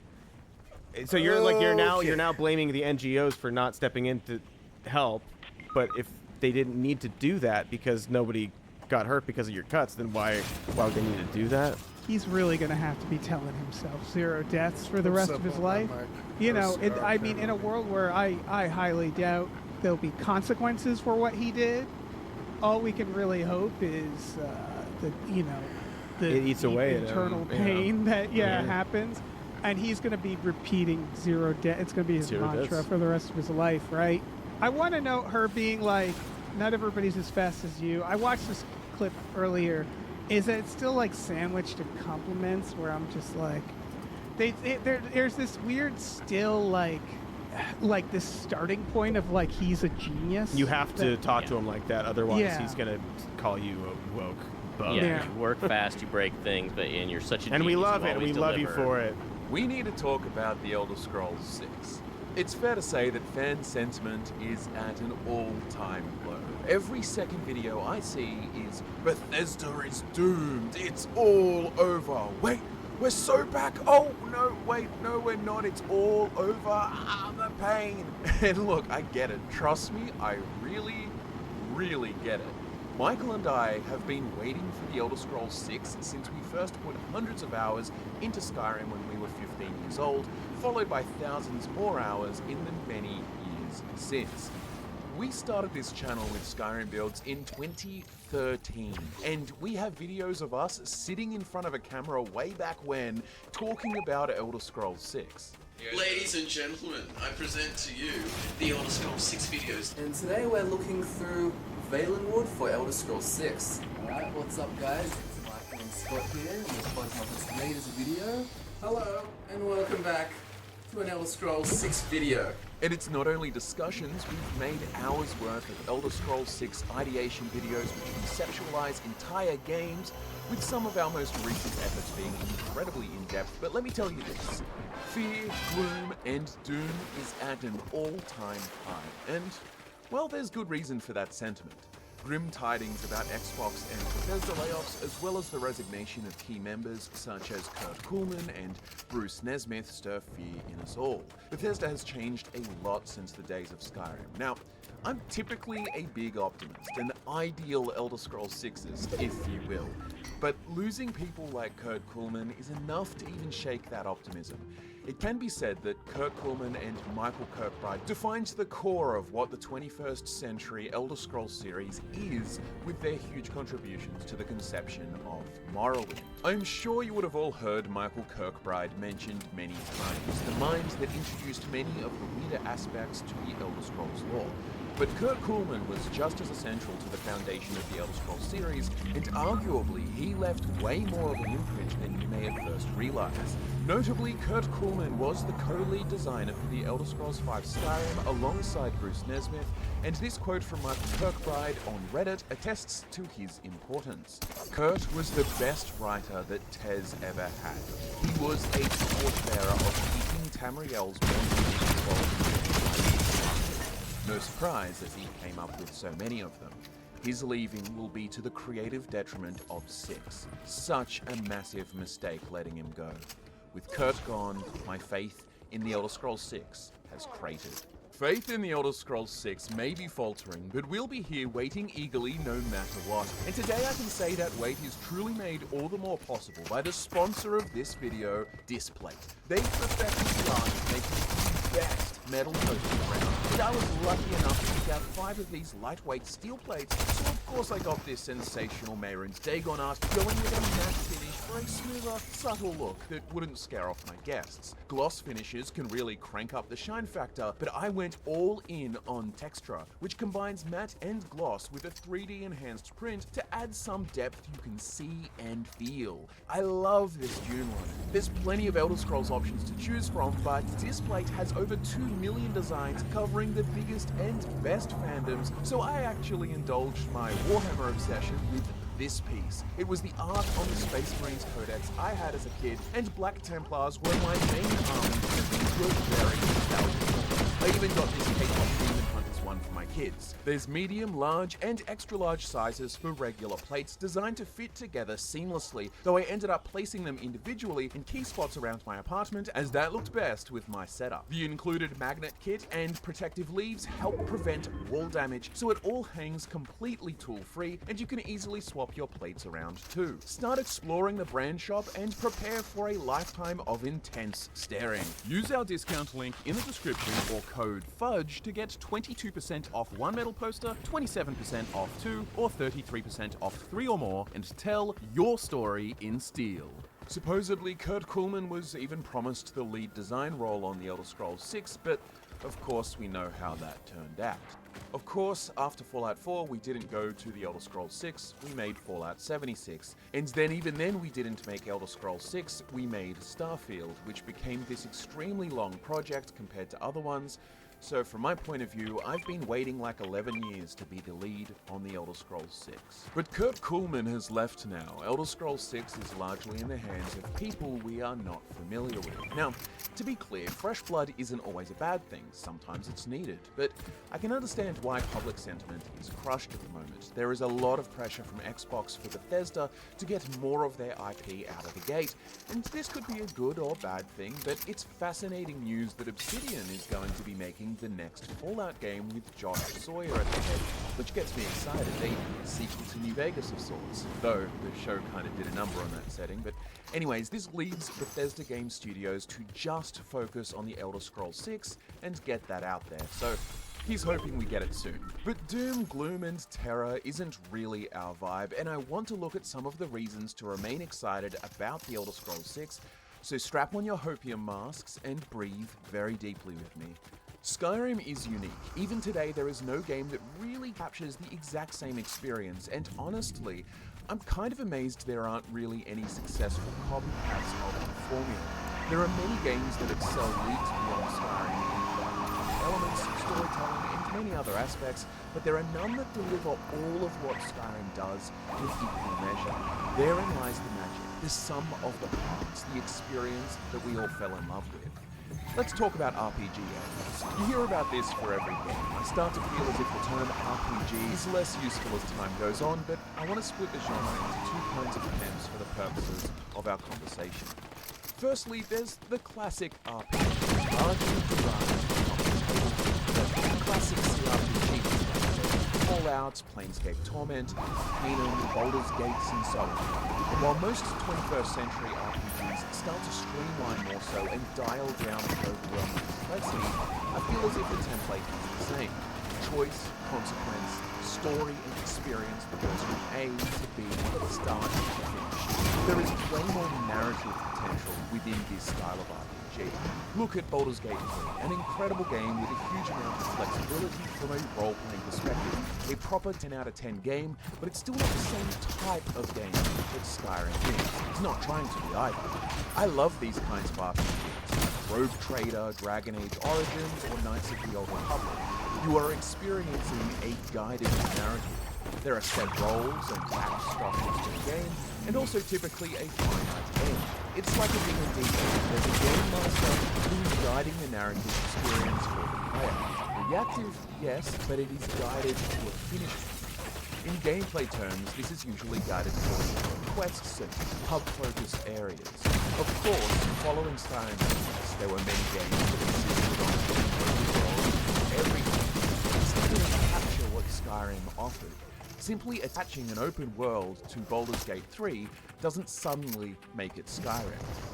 So you're now blaming the NGOs for not stepping in to help, but if they didn't need to do that because nobody got hurt because of your cuts, then why would they need to do that? He's really going to have to be telling himself 0 deaths for the What's rest up of his on life. that, Mike? You know, What's up, I mean, in a world where I highly doubt there'll be consequences for what he did, all we can really hope is the It eats deep away at him, internal you know. pain that Yeah. happens. And he's going to be repeating 0 deaths. It's going to be his 0 mantra deaths. for the rest of his life, right? I want to note her being like, not everybody's as fast as you. I watched this clip earlier. Is that it's still like sandwiched in compliments where I'm just like, there's this weird still like this starting point of like he's a genius. You have to talk to him like that, otherwise Yeah. he's gonna call you a woke bum. Yeah, you work fast, you break things, and you're such a And we genius, love you it. We always love you deliver. for it. We need to talk about The Elder Scrolls 6. It's fair to say that fan sentiment is at an all-time low. Every second video I see is, Bethesda is doomed, it's all over. Wait, We're so back. Oh, no, wait, no, we're not. It's all over. Ah, the pain. And look, I get it. Trust me, I really, really get it. Michael and I have been waiting for the Elder Scrolls 6 since we first put hundreds of hours into Skyrim when we were 15 years old, followed by thousands more hours in the many years since. We started this channel with Skyrim builds in 2013, and we have videos of us sitting in front of a camera way back when, talking about Elder Scrolls 6. Ladies and gentlemen, I present to you the Elder Scrolls 6 videos. And today we're looking through Valenwood for Elder Scrolls 6. Alright, what's up guys? It's Michael and Scott here, and we're both up as made as a video. Hello, and welcome back to an Elder Scrolls 6 video. And it's not only discussions, we've made hours worth of Elder Scrolls 6 ideation videos which conceptualize entire games, with some of our most recent efforts being incredibly in-depth. But let me tell you this, fear, gloom, and doom is at an all-time high. And, well, there's good reason for that sentiment. Grim tidings about Xbox and Bethesda layoffs, as well as the resignation of key members such as Kurt Kuhlman and Bruce Nesmith, stir fear in us all. Bethesda has changed a lot since the days of Skyrim. Now, I'm typically a big optimist, an ideal Elder Scrolls 6ist, if you will. But losing people like Kurt Kuhlman is enough to even shake that optimism. It can be said that Kurt Kuhlman and Michael Kirkbride defined the core of what the 21st century Elder Scrolls series is, with their huge contributions to the conception of Morrowind. I'm sure you would have all heard Michael Kirkbride mentioned many times, the mind that introduced many of the weirder aspects to the Elder Scrolls lore. But Kurt Kuhlman was just as essential to the foundation of the Elder Scrolls series, and arguably he left way more of an imprint than you may at first realize. Notably, Kurt Kuhlman was the co-lead designer for the Elder Scrolls V Skyrim alongside Bruce Nesmith, and this quote from Michael Kirkbride on Reddit attests to his importance. Kurt was the best writer that Tez ever had. He was a torchbearer of keeping Tamriel's more no surprise as he came up with so many of them. His leaving will be to the creative detriment of 6. Such a massive mistake letting him go. With Kurt gone, my faith in the Elder Scrolls 6 has cratered. Faith in the Elder Scrolls 6 may be faltering, but we'll be here waiting eagerly no matter what. And today I can say that wait is truly made all the more possible by the sponsor of this video, Displate. They've perfected the art of making the best metal posters around, and I was lucky enough to pick out 5 of these lightweight steel plates, so of course I got this sensational Mayron's Dagon art going with a matte finish for a smoother, subtle look that wouldn't scare off my guests. Gloss finishes can really crank up the shine factor, but I went all in on Textra, which combines matte and gloss with a 3D enhanced print to add some depth you can see and feel. I love this Dune line. There's plenty of Elder Scrolls options to choose from, but Displate has over 2 million designs covering the biggest and best fandoms, so I actually indulged my Warhammer obsession with this piece. It was the art on the Space Marines Codex I had as a kid, and Black Templars were my main army to be good, very nostalgic. I even got this K-pop Demon Hunters one for my kids. There's medium, large, and extra large sizes for regular plates designed to fit together seamlessly, though I ended up placing them individually in key spots around my apartment as that looked best with my setup. The included magnet kit and protective leaves help prevent wall damage, so it all hangs completely tool-free, and you can easily swap your plates around too. Start exploring the brand shop and prepare for a lifetime of intense staring. Use our discount link in the description or code FUDGE to get 22% off one metal poster, 27% off 2, or 33% off 3 or more, and tell your story in steel. Supposedly, Kurt Kuhlman was even promised the lead design role on the Elder Scrolls 6, but of course we know how that turned out. Of course, after Fallout 4, we didn't go to the Elder Scrolls 6, we made Fallout 76. And then even then we didn't make Elder Scrolls 6, we made Starfield, which became this extremely long project compared to other ones, So from my point of view, I've been waiting like 11 years to be the lead on the Elder Scrolls 6. But Kurt Kuhlman has left now. Elder Scrolls 6 is largely in the hands of people we are not familiar with. Now, to be clear, fresh blood isn't always a bad thing. Sometimes it's needed. But I can understand why public sentiment is crushed at the moment. There is a lot of pressure from Xbox for Bethesda to get more of their IP out of the gate. And this could be a good or bad thing, but it's fascinating news that Obsidian is going to be making the next Fallout game with Josh Sawyer at the head, which gets me excited. A sequel to New Vegas of sorts, though the show kind of did a number on that setting. But anyways, this leads Bethesda Game Studios to just focus on the Elder Scrolls 6 and get that out there. So he's hoping we get it soon. But doom, gloom, and terror isn't really our vibe, and I want to look at some of the reasons to remain excited about the Elder Scrolls 6, so strap on your hopium masks and breathe very deeply with me. Skyrim is unique. Even today, there is no game that really captures the exact same experience, and honestly, I'm kind of amazed there aren't really any successful copycats of the formula. There are many games that excel leagues beyond Skyrim in elements, storytelling, and many other aspects, but there are none that deliver all of what Skyrim does with equal measure. Therein lies the magic, the sum of the parts, the experience that we all fell in love with. Let's talk about RPG elements. You hear about this for every game. I start to feel as if the term RPG is less useful as time goes on, but I want to split the genre into two kinds of attempts for the purposes of our conversation. Firstly, there's the classic RPG, largely derived from the classic CRPGs like Fallout, Planescape Torment, Canaan, Baldur's Gates, and so on. And while most 21st century RPGs start to streamline more so and dial down the overwhelming complexity, I feel as if the template is the same. Choice, consequence, story, and experience that goes from A to B, start to finish. There is way more narrative potential within this style of RPG. Look at Baldur's Gate 3, an incredible game with a huge amount of flexibility from a role-playing perspective. A proper 10 out of 10 game, but it's still not the same type of game that Skyrim is. It's not trying to be either. I love these kinds of RPGs, like Rogue Trader, Dragon Age Origins, or Knights of the Old Republic. You are experiencing a guided narrative. There are set roles and match structures to the game, and also typically a finite end. It's like a D&D game. There's a game master who is guiding the narrative experience for the player. Reactive, yes, but it is guided to a finish. In gameplay terms, this is usually guided towards quests and hub-focused areas. Of course, following Skyrim's success, there were many games that insisted on open everything. This didn't capture what Skyrim offered. Simply attaching an open world to Baldur's Gate 3 doesn't suddenly make it Skyrim.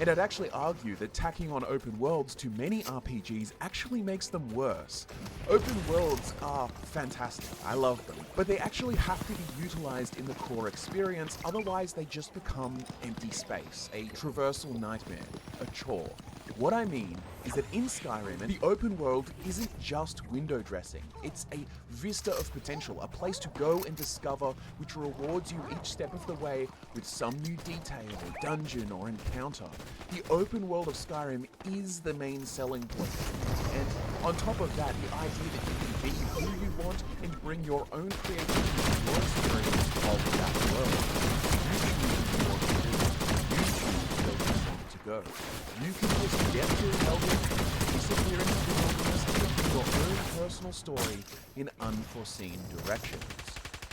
And I'd actually argue that tacking on open worlds to many RPGs actually makes them worse. Open worlds are fantastic, I love them, but they actually have to be utilized in the core experience, otherwise they just become empty space, a traversal nightmare, a chore. What I mean is that in Skyrim, the open world isn't just window dressing. It's a vista of potential, a place to go and discover which rewards you each step of the way with some new detail or dungeon or encounter. The open world of Skyrim is the main selling point. And on top of that, the idea that you can be who you want and bring your own creativity to your experience of that world. You choose what to do. You choose where you want to go. You can just get through Elden, disappear into the wilderness, and your own personal story in unforeseen directions.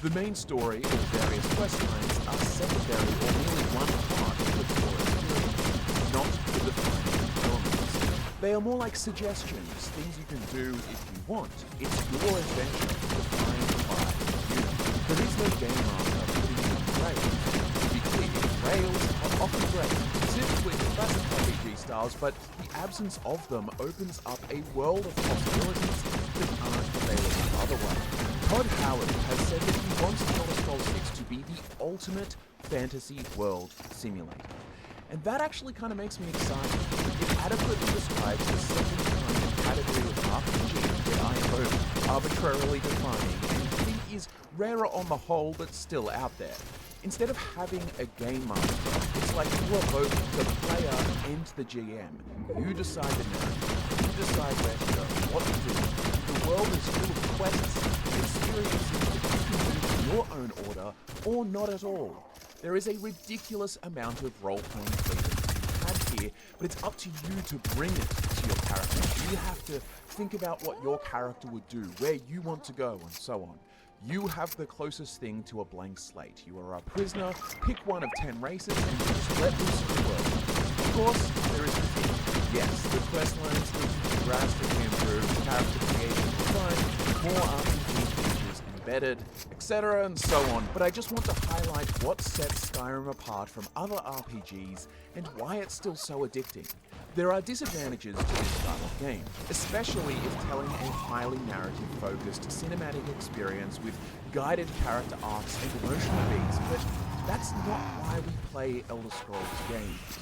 The main story or various quest lines are secondary or merely one part of the core experience, not the defining elements. They are more like suggestions, things you can do if you want. It's your adventure defined by you. There is no game master putting you in rails. To be clear, rails are often great, specifically in classic RPG styles, but the absence of them opens up a world of possibilities that aren't available otherwise. Todd Howard has said that he wants Elder Scrolls 6 to be the ultimate fantasy world simulator. And that actually kind of makes me excited. It adequately describes the second kind of category of RPG that I am both arbitrarily defining and think is rarer on the whole but still out there. Instead of having a game master, it's like you are both the player and the GM. You decide the narrative, you decide where to go, what to do. The world is full of quests and experiences that you can do in your own order, or not at all. There is a ridiculous amount of role-playing freedom to be had here, but it's up to you to bring it to your character. You have to think about what your character would do, where you want to go, and so on. You have the closest thing to a blank slate. You are a prisoner, pick one of 10 races, and just let loose in the world. Of course, there is the thing. Yes, the quest lines need to be drastically improved, character creation refined, more RPG features embedded, etc. and so on, but I just want to highlight what sets Skyrim apart from other RPGs and why it's still so addicting. There are disadvantages to this style of game, especially if telling a highly narrative-focused cinematic experience with guided character arcs and emotional beats, but that's not why we play Elder Scrolls games.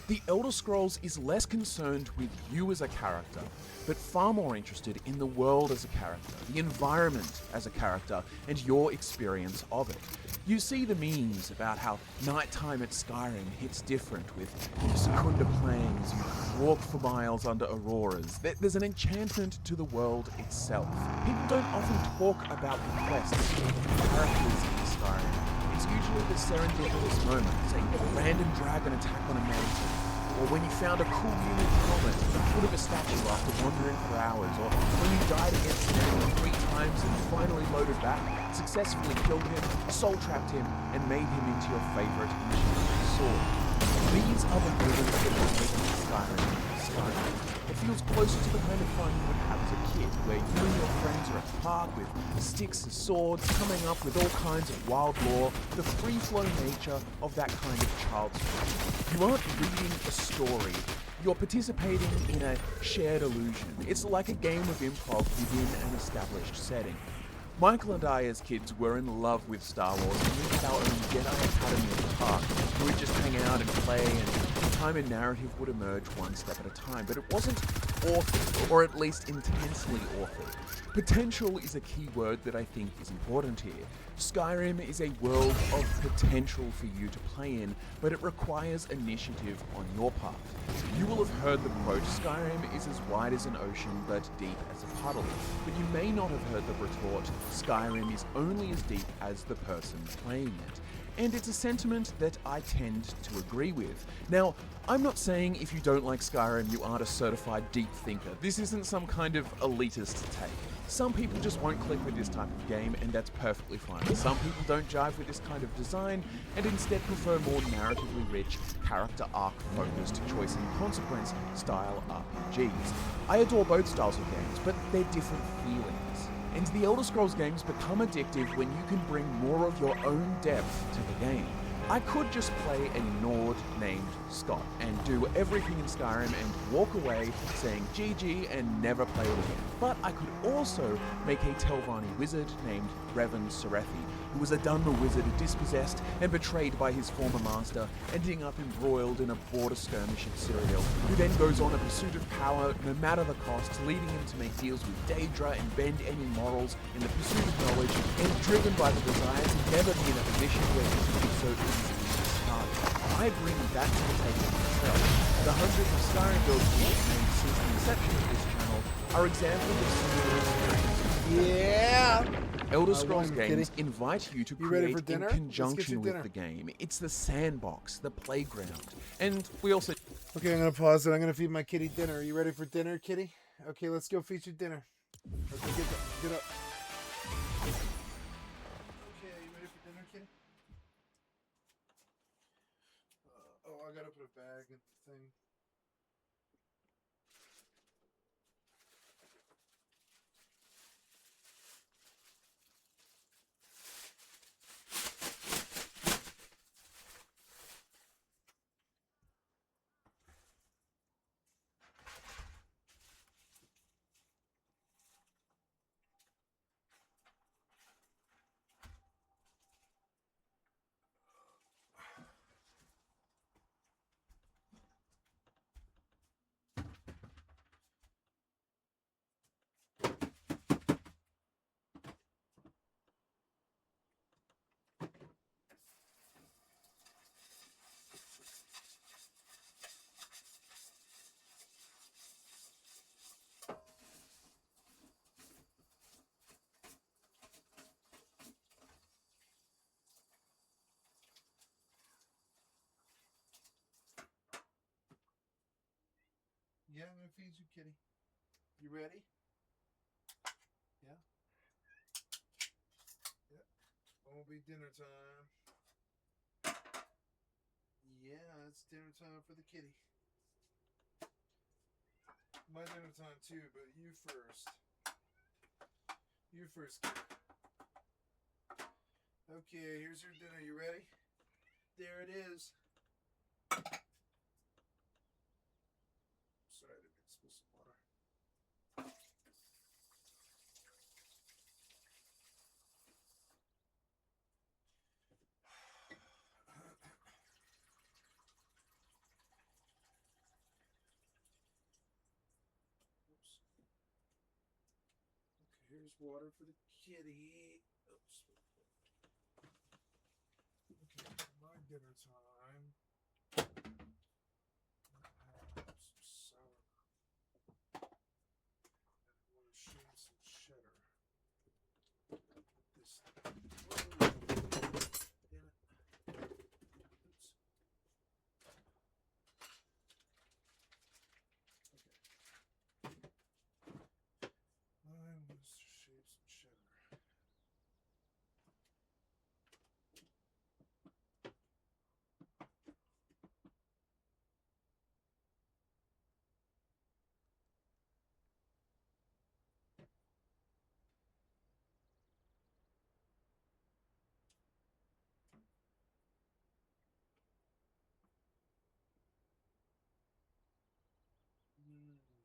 The Elder Scrolls is less concerned with you as a character, but far more interested in the world as a character, the environment as a character, and your experience of it. You see the memes about how nighttime at Skyrim hits different with Secunda playing as you walk for miles under auroras. There's an enchantment to the world itself. People don't often talk about the quests and characters in Skyrim. It's usually the serendipitous moments, a random dragon attack on a mountain, or when you found a cool unit helmet at the foot of a statue after wandering for hours, or when you died against an enemy 3 times and finally loaded back, successfully killed him, soul-trapped him, and made him into your favorite enchanted sword. These are the moments that make Skyrim Skyrim. It feels closer to the kind of fun you would have as a kid, where you and your friends are at the park with sticks and swords, coming up with all kinds of wild lore, the free-flow nature of that kind of child's fun. You aren't reading a story, you're participating in a shared illusion. It's like a game of improv within an established setting. Michael and I as kids were in love with Star Wars, and we had our own Jedi Academy at the park. We would just hang out and play, and time and narrative would emerge one step at a time. But it wasn't authored, or at least intensely authored. Potential is a key word that I think is important here. Skyrim is a world of potential for you to play in, but it requires initiative on your part. You will have heard the quote, Skyrim is as wide as an ocean, but deep as a puddle. But you may not have heard the retort, Skyrim is only as deep as the person playing it. And it's a sentiment that I tend to agree with. Now, I'm not saying if you don't like Skyrim, you aren't a certified deep thinker. This isn't some kind of elitist take. Some people just won't click with this type of game, and that's perfectly fine. Some people don't jive with this kind of design, and instead prefer more narratively rich, character arc-focused choice and consequence style RPGs. I adore both styles of games, but they're different feelings. And the Elder Scrolls games become addictive when you can bring more of your own depth to the game. I could just play a Nord named Scott and do everything in Skyrim and walk away saying GG and never play it again. But I could also make a Telvanni wizard named Revan Serethi, who was a Dunmer wizard dispossessed and betrayed by his former master, ending up embroiled in a border skirmish at Cyrodiil, who then goes on a pursuit of power no matter the cost, leading him to make deals with Daedra and bend any morals in the pursuit of knowledge, and driven by the desire to never be in a position where he can be so easily discarded. I bring that to the table myself. The hundreds of Skyrim builds we've made since the inception of this channel are examples of similar experiences. Yeah! Elder Scrolls games invite you to create in dinner? conjunction with the game. It's the sandbox, the playground. And we also... Okay, I'm gonna pause it. I'm gonna feed my kitty dinner. Are you ready for dinner, kitty? Okay, let's go feed you dinner. Okay, get up. Okay, you ready for dinner, kitty? Oh, I gotta put a bag in the thing. Yeah, I'm gonna feed you, kitty. You ready? Yeah. Yeah. Won't be dinner time. Yeah, it's dinner time for the kitty. My dinner time too, but you first. You first, kitty. Okay, here's your dinner. You ready? There it is. Sorry, I didn't mean to spill some water. Oops. Okay, here's water for the kitty. Oops. Okay, my dinner time. I have some sour. And I want to shave some cheddar. This. Whoa. Damn it. Oops. Okay. I want to shave some cheddar.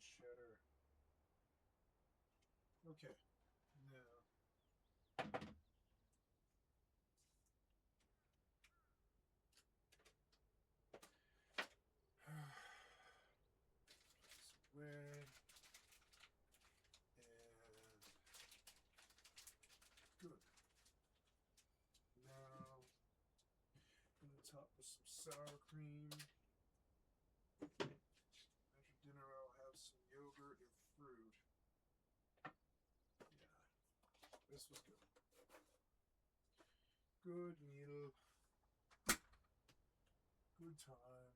Cheddar. Okay. Now. Way. And good. Now, on the top with some sour cream. After dinner, I'll have some yogurt and fruit. Yeah, this was good. Good meal. Good time.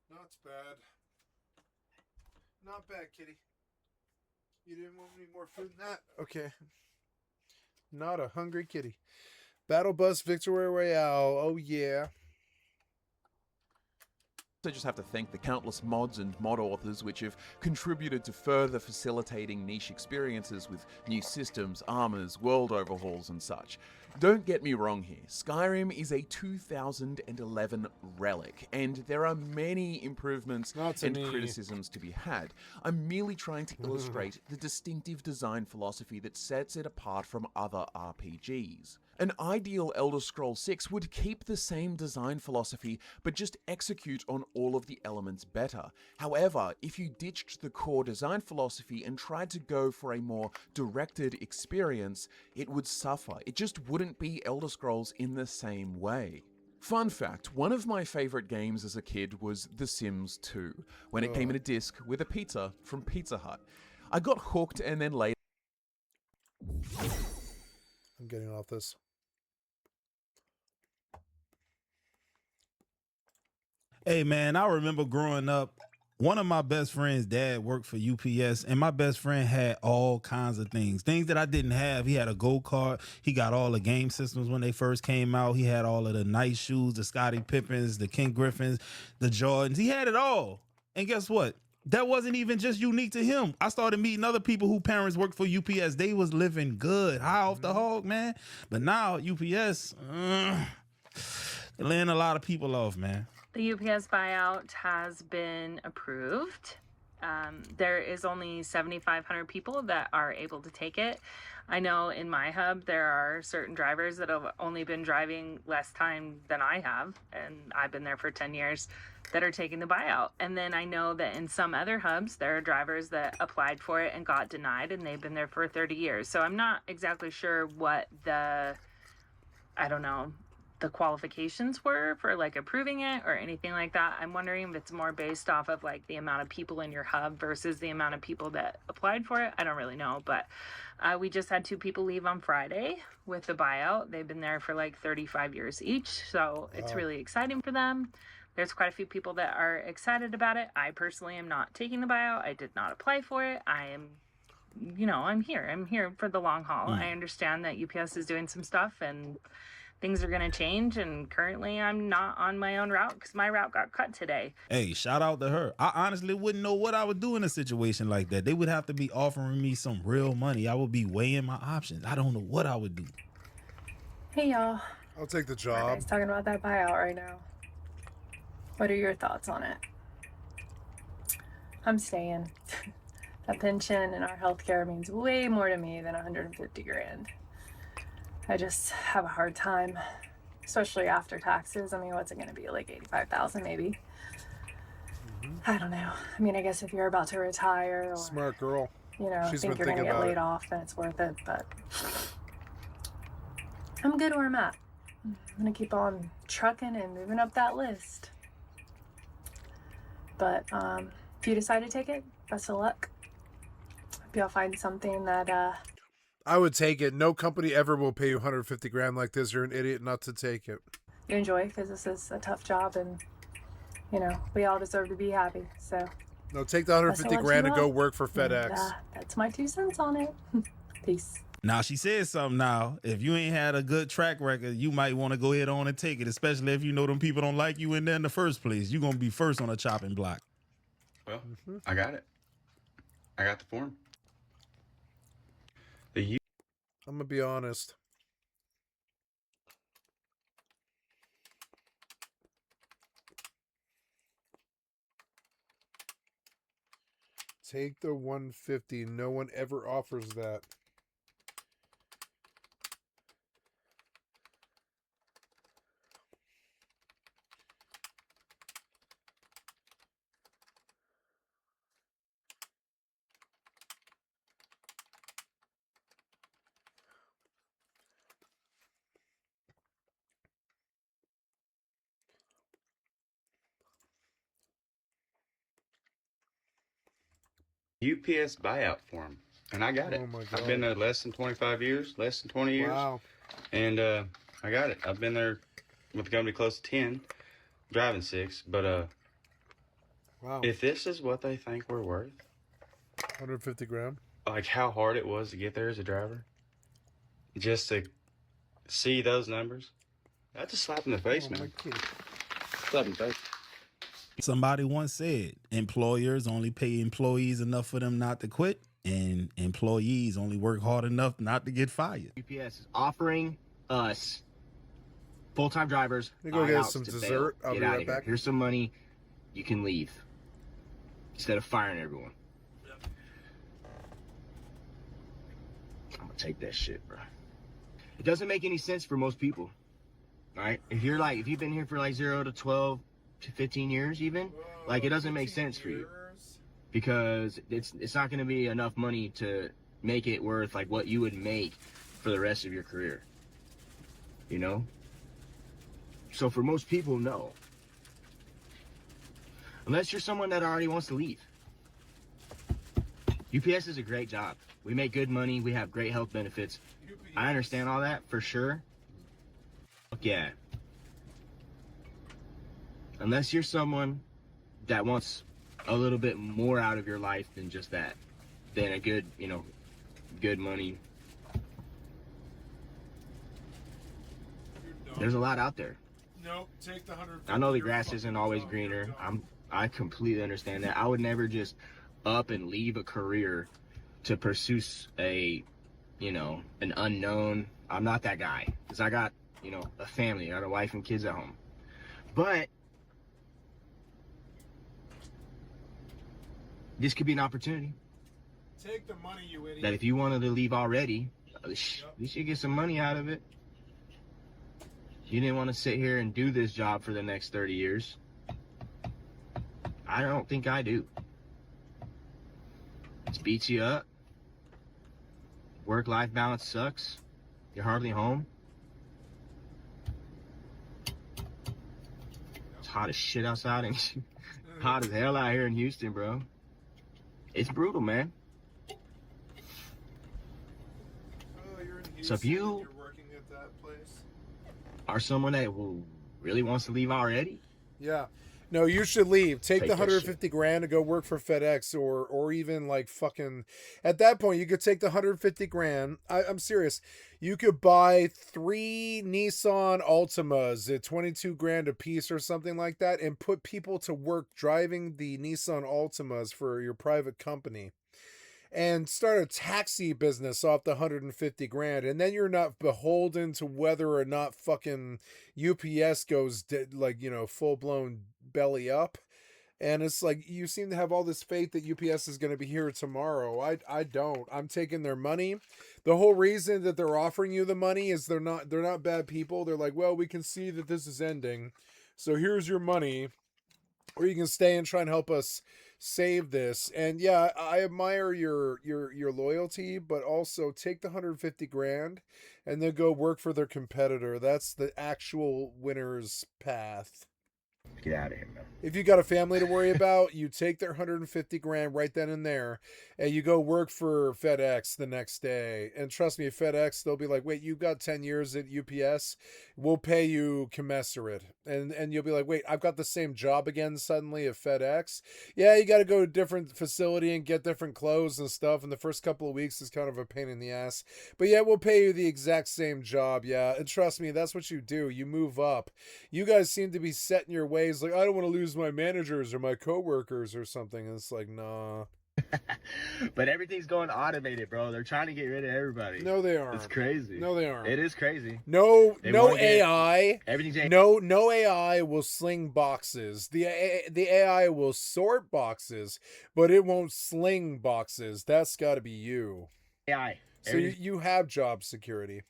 Not bad. Not bad, kitty. You didn't want any more food than that? Okay. Not a hungry kitty. Battle Bus Victory Royale. Oh, yeah. I just have to thank the countless mods and mod authors which have contributed to further facilitating niche experiences with new systems, armors, world overhauls and such. Don't get me wrong here, Skyrim is a 2011 relic, and there are many improvements and criticisms to be had. I'm merely trying to illustrate the distinctive design philosophy that sets it apart from other RPGs. An ideal Elder Scrolls 6 would keep the same design philosophy, but just execute on all of the elements better. However, if you ditched the core design philosophy and tried to go for a more directed experience, it would suffer. It just wouldn't be Elder Scrolls in the same way. Fun fact, one of my favorite games as a kid was The Sims 2, when it came in a disc with a pizza from Pizza Hut. I got hooked and then later... I'm getting off this. Hey man, I remember growing up, one of my best friend's dad worked for UPS, and my best friend had all kinds of things that I didn't have. He had a go-kart. He got all the game systems when they first came out. He had all of the nice shoes, the Scottie Pippens, the Ken Griffins, the Jordans. He had it all. And guess what? That wasn't even just unique to him. I started meeting other people whose parents worked for UPS. They was living good, high off the hog, man. But now UPS, they're laying a lot of people off, man. The UPS buyout has been approved. There is only 7,500 people that are able to take it. I know in my hub there are certain drivers that have only been driving less time than I have, and I've been there for 10 years, that are taking the buyout. And then I know that in some other hubs there are drivers that applied for it and got denied, and they've been there for 30 years. So I'm not exactly sure what the qualifications were for like approving it or anything like that. I'm wondering if it's more based off of like the amount of people in your hub versus the amount of people that applied for it. I don't really know, but we just had 2 people leave on Friday with the buyout. They've been there for like 35 years each, so it's really exciting for them. There's quite a few people that are excited about it. I personally am not taking the buyout. I did not apply for it. I am, I'm here. I'm here for the long haul. I understand that UPS is doing some stuff and things are going to change. And currently I'm not on my own route because my route got cut today. Hey, shout out to her. I honestly wouldn't know what I would do in a situation like that. They would have to be offering me some real money. I would be weighing my options. I don't know what I would do. Hey, y'all. I'll take the You job. guys talking about that buyout right now. What are your thoughts on it? I'm staying. That pension and our healthcare means way more to me than 150 grand. I just have a hard time, especially after taxes. I mean, what's it going to be, like 85,000 maybe? I don't know. I mean, I guess if you're about to retire or Smart girl. She's think been you're going to thinking get about laid it. off, then it's worth it. But I'm good where I'm at. I'm going to keep on trucking and moving up that list. But if you decide to take it, best of luck. Hope y'all find something that I would take it. No company ever will pay you 150 grand like this. You're an idiot not to take it. you enjoy, because this is a tough job, and we all deserve to be happy. So No, take the 150 grand and go work for FedEx. And, that's my 2 cents on it. Peace. Now, she said something now. If you ain't had a good track record, you might want to go ahead on and take it, especially if you know them people don't like you in there in the first place. You're going to be first on a chopping block. Well, I got it. I got the form. I'm going to be honest. Take the 150. No one ever offers that. UPS buyout form, and I got it. Oh my God. I've been there less than 25 years, less than 20 years. Wow. And I got it. I've been there with the company close to 10, driving 6. But Wow. if this is what they think we're worth, 150 grand. like how hard it was to get there as a driver, just to see those numbers, that's a slap in the face, man. Slap in the face. Somebody once said employers only pay employees enough for them not to quit, and employees only work hard enough not to get fired. UPS is offering us full-time drivers Let me go get buyouts some to dessert. bail. I'll Get be out right of here. back. Here's some money. You can leave instead of firing everyone. I'm gonna take that shit, bro. It doesn't make any sense for most people, all right? If you've been here for like 0 to 12 to 15 years even, like it doesn't make sense for you, because it's not going to be enough money to make it worth like what you would make for the rest of your career, So for most people, no. Unless you're someone that already wants to leave. UPS is a great job. We make good money. We have great health benefits. I understand all that for sure. Yeah. Unless you're someone that wants a little bit more out of your life than just that, than a good, good money. There's a lot out there. Nope, take the 150. I know the grass isn't always greener. I completely understand that. I would never just up and leave a career to pursue an unknown. I'm not that guy, because I got, a family, I got a wife and kids at home. But this could be an opportunity Take the money, you idiot. that if you wanted to leave already, at least you get some money out of it. You didn't want to sit here and do this job for the next 30 years. I don't think I do. It beats you up. Work-life balance sucks. You're hardly home. It's hot as shit outside, and hot as hell out here in Houston, bro. It's brutal, man. So if you working at that place. are someone that really wants to leave already, Yeah. No, you should leave. Take the Take that 150 grand and go work for FedEx or even like fucking. At that point, you could take the 150 grand. I'm serious. You could buy 3 Nissan Altimas at 22 grand a piece or something like that, and put people to work driving the Nissan Altimas for your private company. And start a taxi business off the 150 grand, and then you're not beholden to whether or not fucking UPS goes like, you know, full blown belly up. And it's like, you seem to have all this faith that UPS is going to be here tomorrow. I don't. I'm taking their money. The whole reason that they're offering you the money is they're not bad people. They're like, well, we can see that this is ending, so here's your money, or you can stay and try and help us save this. And yeah, I admire your loyalty, but also take the 150 grand and then go work for their competitor. That's the actual winner's path. Get out of here, man. If you got a family to worry about, you take their 150 grand right then and there, and you go work for FedEx the next day. And trust me, FedEx, they'll be like, wait, you've got 10 years at UPS, we'll pay you commensurate. And you'll be like, wait, I've got the same job again suddenly at FedEx. Yeah, you got to go to a different facility and get different clothes and stuff, and the first couple of weeks is kind of a pain in the ass. But yeah, we'll pay you the exact same job, yeah. And trust me, that's what you do. You move up. You guys seem to be set in your ways, like, I don't want to lose my managers or my coworkers or something. And it's like, nah. But everything's going automated, bro. They're trying to get rid of everybody. No, they aren't. It's crazy. No, they aren't. It is crazy. No They no wanna get- AI. everything's No AI will sling boxes. The AI will sort boxes, but it won't sling boxes. That's got to be you. AI. So you have job security.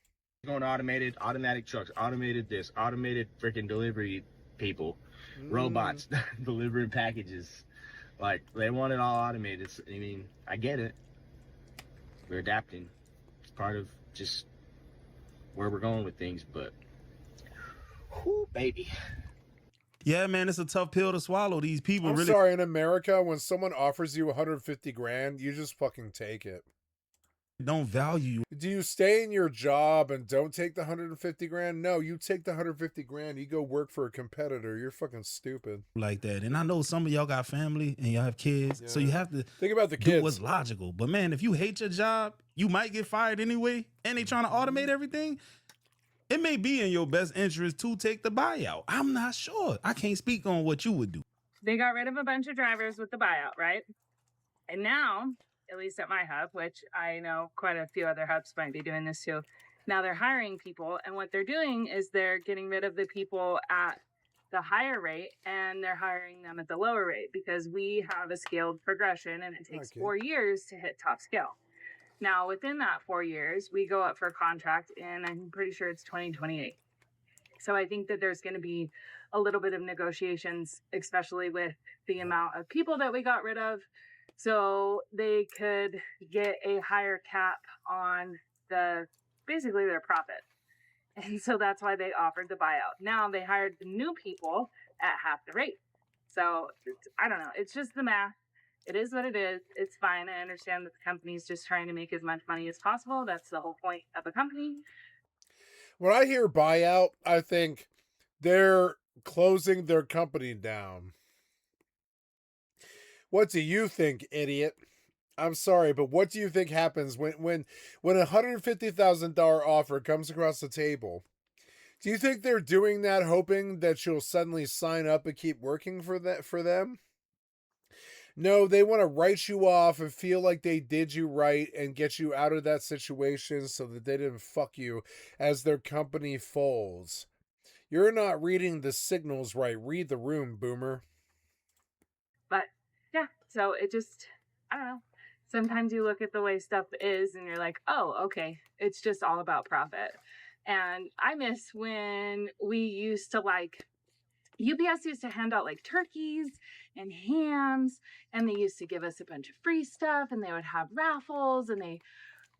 Going automated, automatic trucks, automated this, automated freaking delivery people, robots delivering packages. Like, they want it all automated. I mean, I get it. We're adapting. It's part of just where we're going with things, but whoo, baby. Yeah, man, it's a tough pill to swallow. These people I'm really sorry, in America, when someone offers you 150 grand, you just fucking take it. don't value you. Do you stay in your job and don't take the 150 grand? No, you take the 150 grand. You go work for a competitor. You're fucking stupid. Like that. And I know some of y'all got family and y'all have kids, so you have to think about the do kids. what's logical. But man, if you hate your job, you might get fired anyway, and they trying to automate everything. It may be in your best interest to take the buyout. I'm not sure. I can't speak on what you would do. They got rid of a bunch of drivers with the buyout, right? And now, at least at my hub, which I know quite a few other hubs might be doing this too, now they're hiring people, and what they're doing is they're getting rid of the people at the higher rate and they're hiring them at the lower rate, because we have a scaled progression and it takes 4 years to hit top scale. Now, within that 4 years, we go up for contract, and I'm pretty sure it's 2028. So I think that there's going to be a little bit of negotiations, especially with the amount of people that we got rid of, so they could get a higher cap on basically their profit. And so that's why they offered the buyout. Now they hired the new people at half the rate. So I don't know. It's just the math. It is what it is. It's fine. I understand that the company's just trying to make as much money as possible. That's the whole point of a company. When I hear buyout, I think they're closing their company down. What do you think, idiot? I'm sorry, but what do you think happens when a $150,000 offer comes across the table? Do you think they're doing that hoping that you'll suddenly sign up and keep working for them? No, they want to write you off and feel like they did you right and get you out of that situation so that they didn't fuck you as their company folds. You're not reading the signals right. Read the room, boomer. But yeah, so it just, I don't know. Sometimes you look at the way stuff is and you're like, oh, okay, it's just all about profit. And I miss when we used to UPS used to hand out like turkeys and hams, and they used to give us a bunch of free stuff, and they would have raffles, and they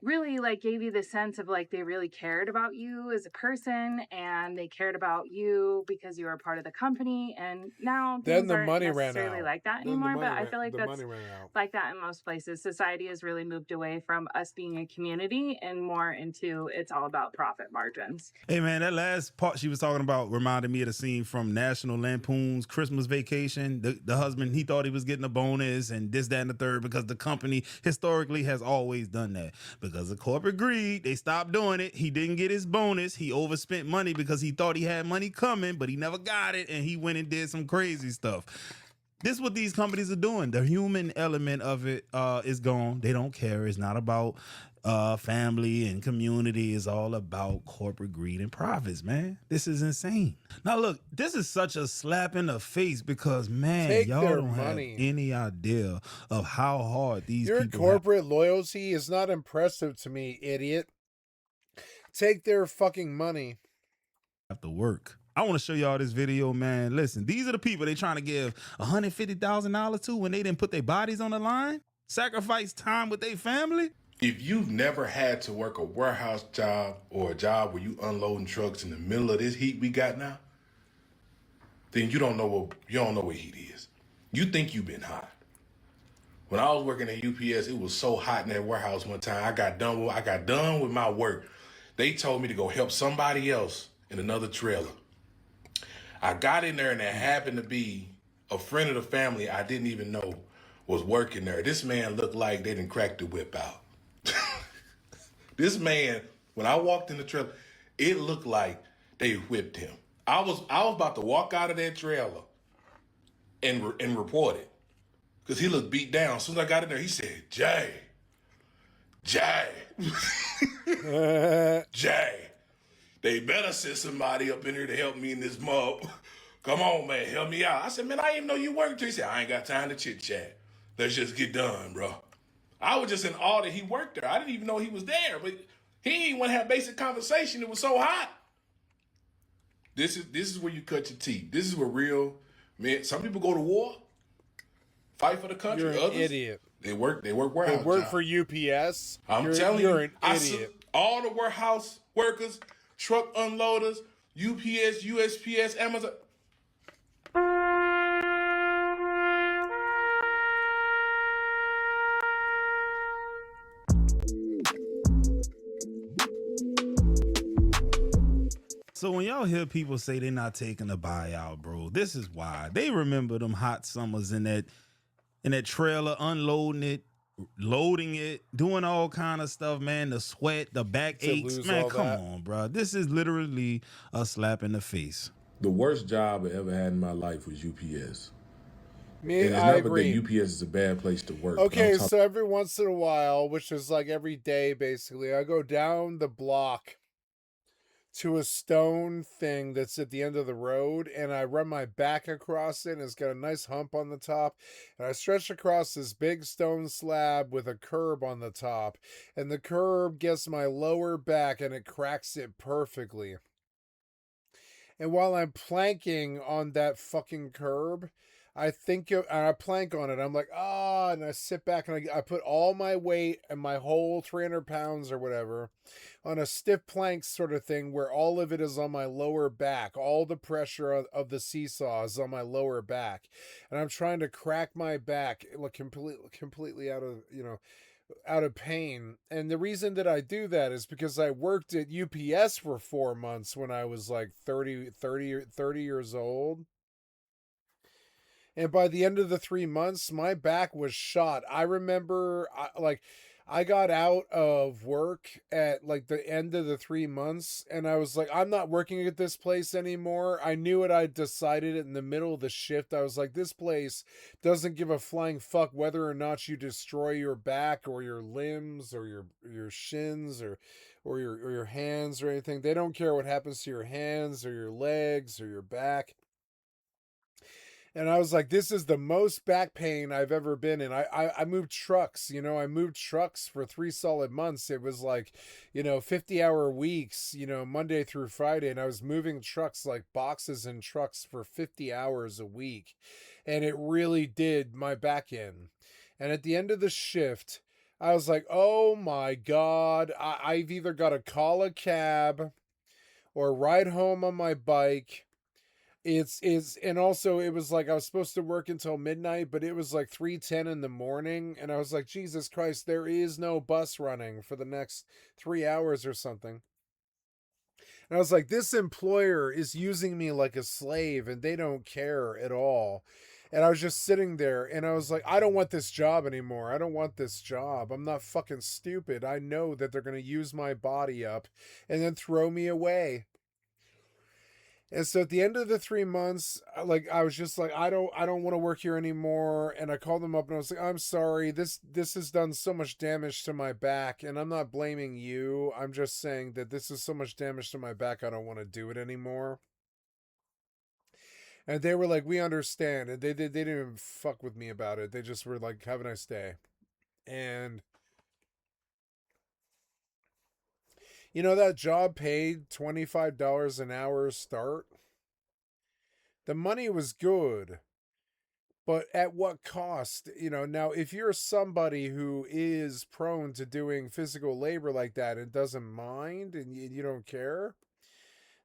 really like gave you the sense of like they really cared about you as a person, and they cared about you because you were a part of the company. And now Then things the aren't money ran necessarily out. like that Then the anymore, but money I ran, feel like the that's money ran out. like that in most places. Society has really moved away from us being a community and more into it's all about profit margins. Hey man, that last part she was talking about reminded me of the scene from National Lampoon's Christmas Vacation. The husband, he thought he was getting a bonus and this, that, and the third because the company historically has always done that. Because of corporate greed, they stopped doing it. He didn't get his bonus. He overspent money because he thought he had money coming, but he never got it, and he went and did some crazy stuff. This is what these companies are doing. The human element of it is gone. They don't care. It's not about family and community. It's all about corporate greed and profits, man. This is insane. Now, look, this is such a slap in the face because, man, Take y'all their don't money. have any idea of how hard these Your people corporate loyalty is not impressive to me, idiot. Take their fucking money. have to work. I want to show y'all this video, man. Listen, these are the people they trying to give $150,000 to when they didn't put their bodies on the line, sacrifice time with their family. If you've never had to work a warehouse job or a job where you unloading trucks in the middle of this heat we got now, then you don't know what heat is. You think you've been hot. When I was working at UPS, it was so hot in that warehouse one time. I got done with my work. They told me to go help somebody else in another trailer. I got in there and there happened to be a friend of the family I didn't even know was working there. This man looked like they didn't crack the whip out. This man, when I walked in the trailer, it looked like they whipped him. I was about to walk out of that trailer and report it because he looked beat down. As soon as I got in there, he said, Jay, Jay, they better send somebody up in here to help me in this mob. Come on, man, help me out. I said, man, I didn't know you worked. He said, I ain't got time to chit chat. Let's just get done, bro. I was just in awe that he worked there. I didn't even know he was there, but he didn't want to have basic conversation. It was so hot. This is where you cut your teeth. This is where real men. Some people go to war, fight for the country. You're an Others, idiot. They work warehouse. They work jobs. for UPS. I'm telling you're you, an idiot. all the warehouse workers, truck unloaders, UPS, USPS, Amazon. So when y'all hear people say they're not taking a buyout, bro, this is why. They remember them hot summers in that trailer, unloading it, loading it, doing all kind of stuff, man. The sweat, the back aches, man. Come on, bro. This is literally a slap in the face. The worst job I ever had in my life was UPS. Me, and it's I not agree. that UPS is a bad place to work. Okay, so every once in a while, which is like every day basically, I go down the block to a stone thing that's at the end of the road, and I run my back across it, and it's got a nice hump on the top, and I stretch across this big stone slab with a curb on the top, and the curb gets my lower back, and it cracks it perfectly. And while I'm planking on that fucking curb, I plank on it. I'm like, and I sit back and I put all my weight and my whole 300 pounds or whatever on a stiff plank sort of thing where all of it is on my lower back. All the pressure of the seesaw is on my lower back. And I'm trying to crack my back like completely out of pain. And the reason that I do that is because I worked at UPS for 4 months when I was like 30 years old. And by the end of the 3 months, my back was shot. I remember I got out of work at like the end of the 3 months, and I was like, I'm not working at this place anymore. I knew it. I decided it in the middle of the shift. I was like, this place doesn't give a flying fuck whether or not you destroy your back or your limbs or your shins or your hands or anything. They don't care what happens to your hands or your legs or your back. And I was like, this is the most back pain I've ever been in. I moved trucks, I moved trucks for 3 solid months. It was like, 50-hour weeks, Monday through Friday. And I was moving trucks, like boxes and trucks for 50 hours a week. And it really did my back in. And at the end of the shift, I was like, oh my God, I've either got to call a cab or ride home on my bike. And also it was like I was supposed to work until midnight, but it was like 3:10 in the morning, and I was like, Jesus Christ, there is no bus running for the next 3 hours or something. And I was like, this employer is using me like a slave, and they don't care at all. And I was just sitting there, and I was like, I don't want this job anymore. I don't want this job. I'm not fucking stupid. I know that they're going to use my body up and then throw me away. And so at the end of the 3 months, like I was just like, I don't want to work here anymore. And I called them up and I was like, I'm sorry, this has done so much damage to my back, and I'm not blaming you. I'm just saying that this is so much damage to my back, I don't want to do it anymore. And they were like, we understand. And they didn't even fuck with me about it. They just were like, have a nice day. And you know, that job paid $25 an hour start. The money was good, but at what cost? You know, now if you're somebody who is prone to doing physical labor like that and doesn't mind, and you don't care,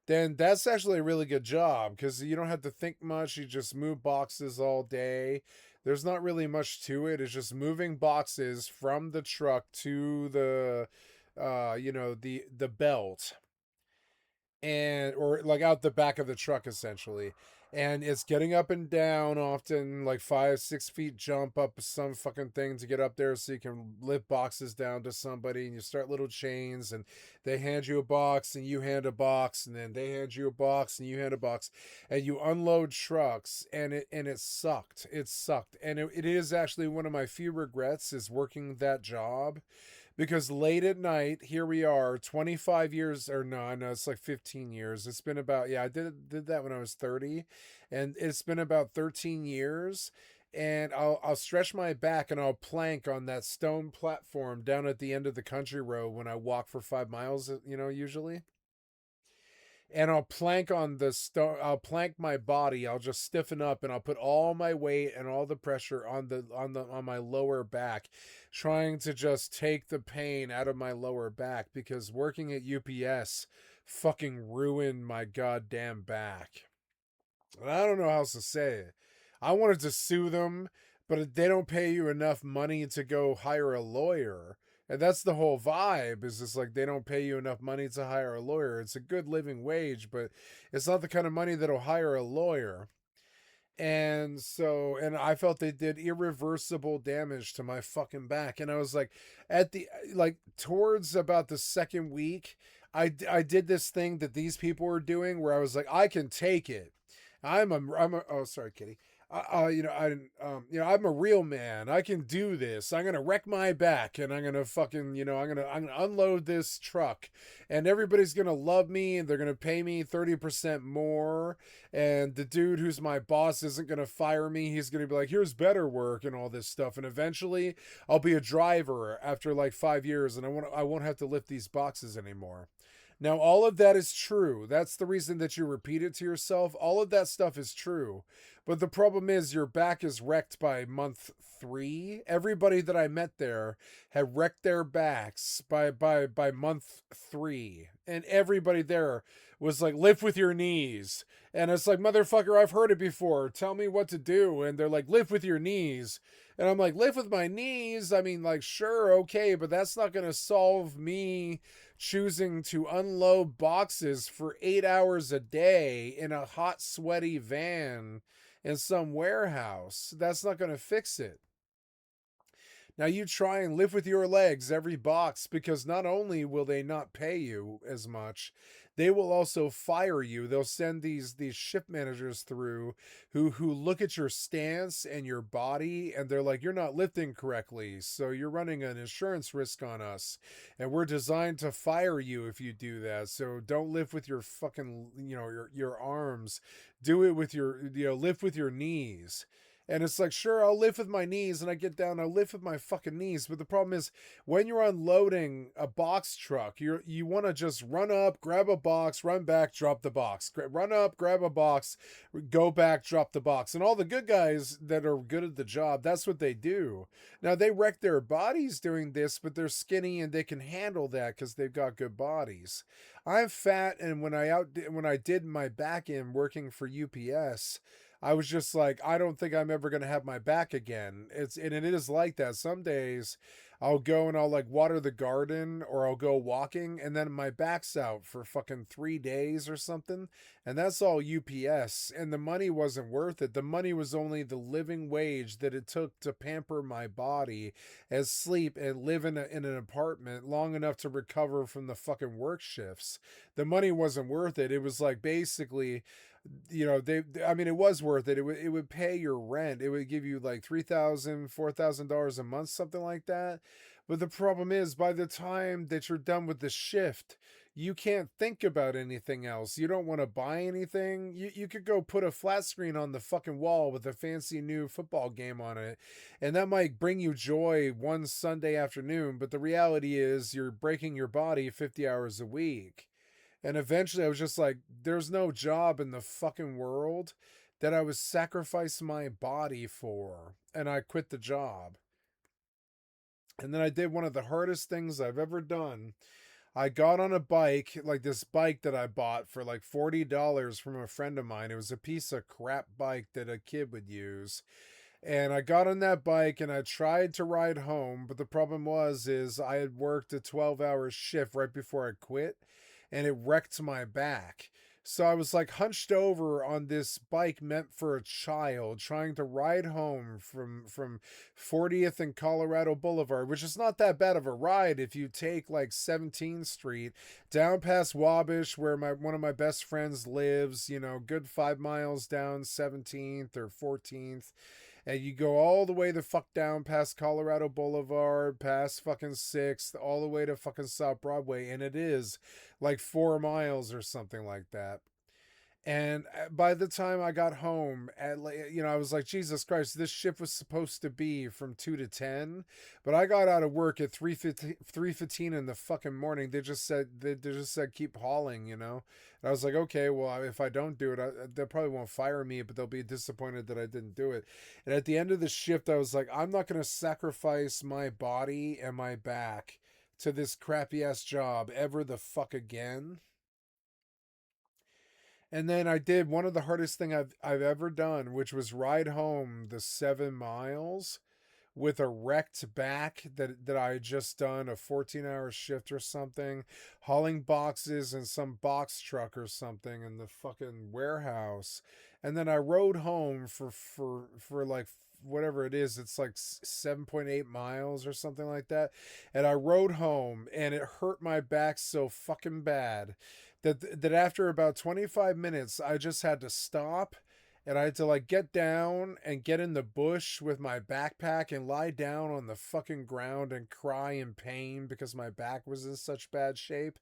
then that's actually a really good job, because you don't have to think much. You just move boxes all day. There's not really much to it. It's just moving boxes from the truck to the the belt, and or like out the back of the truck essentially. And it's getting up and down often, like 5-6 feet jump up some fucking thing to get up there so you can lift boxes down to somebody, and you start little chains, and they hand you a box and you hand a box, and then they hand you a box and you hand a box, and you unload trucks. And it sucked. And it is actually one of my few regrets, is working that job. Because late at night, here we are, 25 years, or no, it's like 15 years. It's been about, I did that when I was 30, and it's been about 13 years. And I'll stretch my back and I'll plank on that stone platform down at the end of the country road when I walk for 5 miles, usually. And I'll plank on the stone. I'll plank my body. I'll just stiffen up, and I'll put all my weight and all the pressure on my lower back, trying to just take the pain out of my lower back, because working at UPS fucking ruined my goddamn back. And I don't know how else to say it. I wanted to sue them, but they don't pay you enough money to go hire a lawyer. And that's the whole vibe, is just like, they don't pay you enough money to hire a lawyer. It's a good living wage, but it's not the kind of money that'll hire a lawyer. And so, and I felt they did irreversible damage to my fucking back. And I was like, towards about the second week, I did this thing that these people were doing, where I was like, I can take it. Oh, sorry, Kitty. I'm a real man. I can do this. I'm gonna wreck my back, and I'm gonna fucking, I'm gonna unload this truck, and everybody's gonna love me, and they're gonna pay me 30% more. And the dude who's my boss isn't gonna fire me. He's gonna be like, here's better work and all this stuff. And eventually, I'll be a driver after like 5 years, and I won't have to lift these boxes anymore. Now, all of that is true. That's the reason that you repeat it to yourself. All of that stuff is true. But the problem is, your back is wrecked by month 3. Everybody that I met there had wrecked their backs by month 3. And everybody there was like, lift with your knees. And it's like, motherfucker, I've heard it before. Tell me what to do. And they're like, lift with your knees. And I'm like, lift with my knees? I mean, like, sure, okay, but that's not going to solve me choosing to unload boxes for 8 hours a day in a hot, sweaty van in some warehouse. That's not going to fix it. Now you try and lift with your legs every box, because not only will they not pay you as much, they will also fire you. They'll send these shift managers through who look at your stance and your body, and they're like, you're not lifting correctly, so you're running an insurance risk on us, and we're designed to fire you if you do that. So don't lift with your fucking, your arms. Do it with your, lift with your knees. And it's like, sure, I'll lift with my knees, and I get down, I'll lift with my fucking knees. But the problem is, when you're unloading a box truck, you want to just run up, grab a box, run back, drop the box. Run up, grab a box, go back, drop the box. And all the good guys that are good at the job, that's what they do. Now, they wreck their bodies doing this, but they're skinny and they can handle that because they've got good bodies. I'm fat, and when I did my back end working for UPS, I was just like, I don't think I'm ever going to have my back again. And it is like that. Some days I'll go and I'll like water the garden, or I'll go walking, and then my back's out for fucking 3 days or something. And that's all UPS. And the money wasn't worth it. The money was only the living wage that it took to pamper my body and sleep and live in an apartment long enough to recover from the fucking work shifts. The money wasn't worth it. It was like, basically, you know, it was worth it. It would pay your rent. It would give you like $3,000, $4,000 a month, something like that. But the problem is, by the time that you're done with the shift, you can't think about anything else. You don't want to buy anything. You could go put a flat screen on the fucking wall with a fancy new football game on it, and that might bring you joy one Sunday afternoon. But the reality is, you're breaking your body 50 hours a week. And eventually I was just like, there's no job in the fucking world that I would sacrifice my body for. And I quit the job. And then I did one of the hardest things I've ever done. I got on a bike, like this bike that I bought for like $40 from a friend of mine. It was a piece of crap bike that a kid would use. And I got on that bike and I tried to ride home. But the problem is I had worked a 12-hour shift right before I quit, and it wrecked my back. So I was like hunched over on this bike meant for a child, trying to ride home from 40th and Colorado Boulevard, which is not that bad of a ride if you take like 17th Street down past Wabash, where one of my best friends lives, you know, good 5 miles down 17th or 14th. And you go all the way the fuck down past Colorado Boulevard, past fucking 6th, all the way to fucking South Broadway. And it is like 4 miles or something like that. And by the time I got home, I was like, Jesus Christ, this shift was supposed to be from 2 to 10, but I got out of work at 3:15 in the fucking morning. They just said keep hauling, you know. And I was like, okay, well, if I don't do it, they probably won't fire me, but they'll be disappointed that I didn't do it. And at the end of the shift, I was like, I'm not going to sacrifice my body and my back to this crappy ass job ever the fuck again. And then I did one of the hardest thing I've ever done, which was ride home the 7 miles with a wrecked back that I had just done a 14-hour shift or something, hauling boxes in some box truck or something in the fucking warehouse. And then I rode home for like whatever it is, it's like 7.8 miles or something like that. And I rode home, and it hurt my back so fucking bad that after about 25 minutes, I just had to stop, and I had to like get down and get in the bush with my backpack and lie down on the fucking ground and cry in pain because my back was in such bad shape.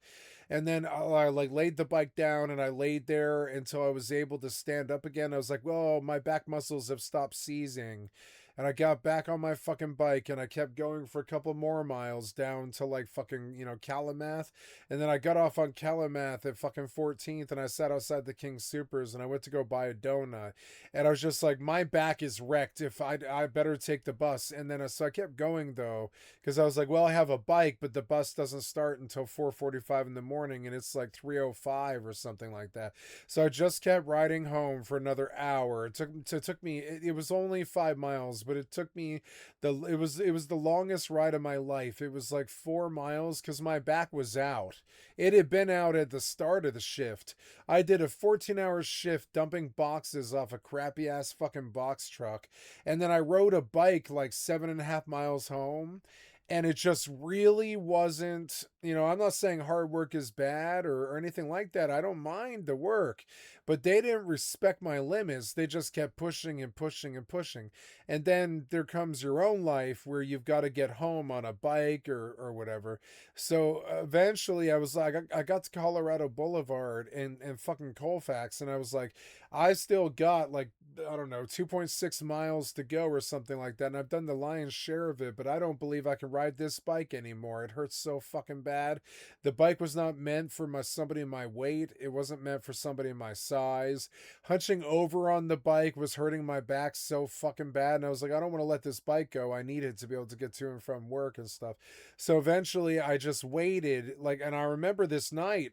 And then I like laid the bike down, and I laid there until I was able to stand up again. I was like, well, my back muscles have stopped seizing. And I got back on my fucking bike, and I kept going for a couple more miles down to like fucking, you know, Calumet. And then I got off on Calumet at fucking 14th, and I sat outside the King Supers, and I went to go buy a donut. And I was just like, my back is wrecked. If I better take the bus. And then so I kept going though, because I was like, well, I have a bike, but the bus doesn't start until 4:45 in the morning, and it's like 3:05 or something like that. So I just kept riding home for another hour. It took me. It was only 5 miles. But it took me it was the longest ride of my life. It was like 4 miles because my back was out. It had been out at the start of the shift. I did a 14-hour shift dumping boxes off a crappy ass fucking box truck, and then I rode a bike like 7.5 miles home, and it just really wasn't You know, I'm not saying hard work is bad or anything like that. I don't mind the work, but they didn't respect my limits. They just kept pushing and pushing and pushing. And then there comes your own life where you've got to get home on a bike or whatever. So eventually I was like, I got to Colorado Boulevard and fucking Colfax. And I was like, I still got like, I don't know, 2.6 miles to go or something like that. And I've done the lion's share of it, but I don't believe I can ride this bike anymore. It hurts so fucking bad. The bike was not meant for somebody my weight. It wasn't meant for somebody my size. Hunching over on the bike was hurting my back so fucking bad. And I was like, I don't want to let this bike go. I need it to be able to get to and from work and stuff. So eventually I just waited, like, and I remember this night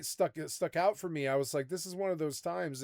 stuck out for me. I was like, this is one of those times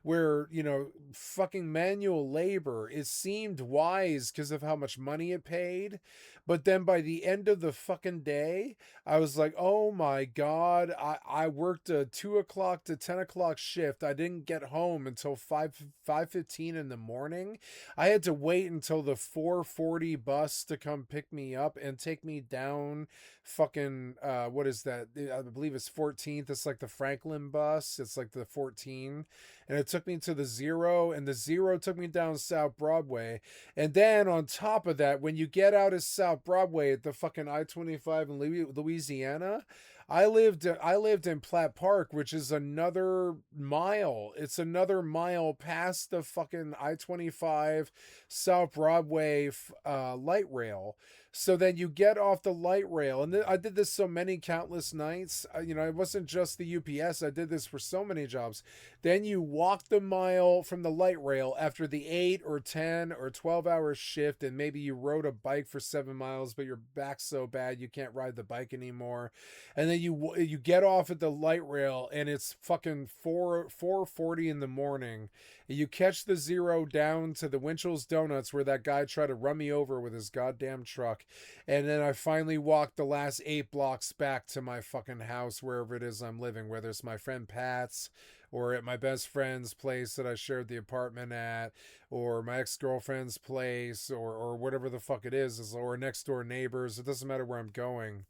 where, you know, fucking manual labor, it seemed wise because of how much money it paid. But then by the end of the fucking day, I was like, oh my God, I worked a 2 o'clock to 10 o'clock shift. I didn't get home until 5:15 in the morning. I had to wait until the 4:40 bus to come pick me up and take me down fucking, what is that? I believe it's 14th. It's like the Franklin bus. It's like the 14. And it took me to the Zero, and the Zero took me down South Broadway. And then on top of that, when you get out of South Broadway at the fucking I-25 in Louisiana, I lived in Platt Park, which is another mile. It's another mile past the fucking I-25 South Broadway light rail. So then you get off the light rail, and I did this so many countless nights. You know, it wasn't just the UPS. I did this for so many jobs. Then you walk the mile from the light rail after the 8 or 10 or 12-hour shift, and maybe you rode a bike for 7 miles, but your back's so bad you can't ride the bike anymore. And then you get off at the light rail, and it's fucking 4:40 in the morning. You catch the Zero down to the Winchell's Donuts where that guy tried to run me over with his goddamn truck. And then I finally walked the last 8 blocks back to my fucking house, wherever it is I'm living, whether it's my friend Pat's or at my best friend's place that I shared the apartment at, or my ex-girlfriend's place, or whatever the fuck it is, or next door neighbors. It doesn't matter where I'm going.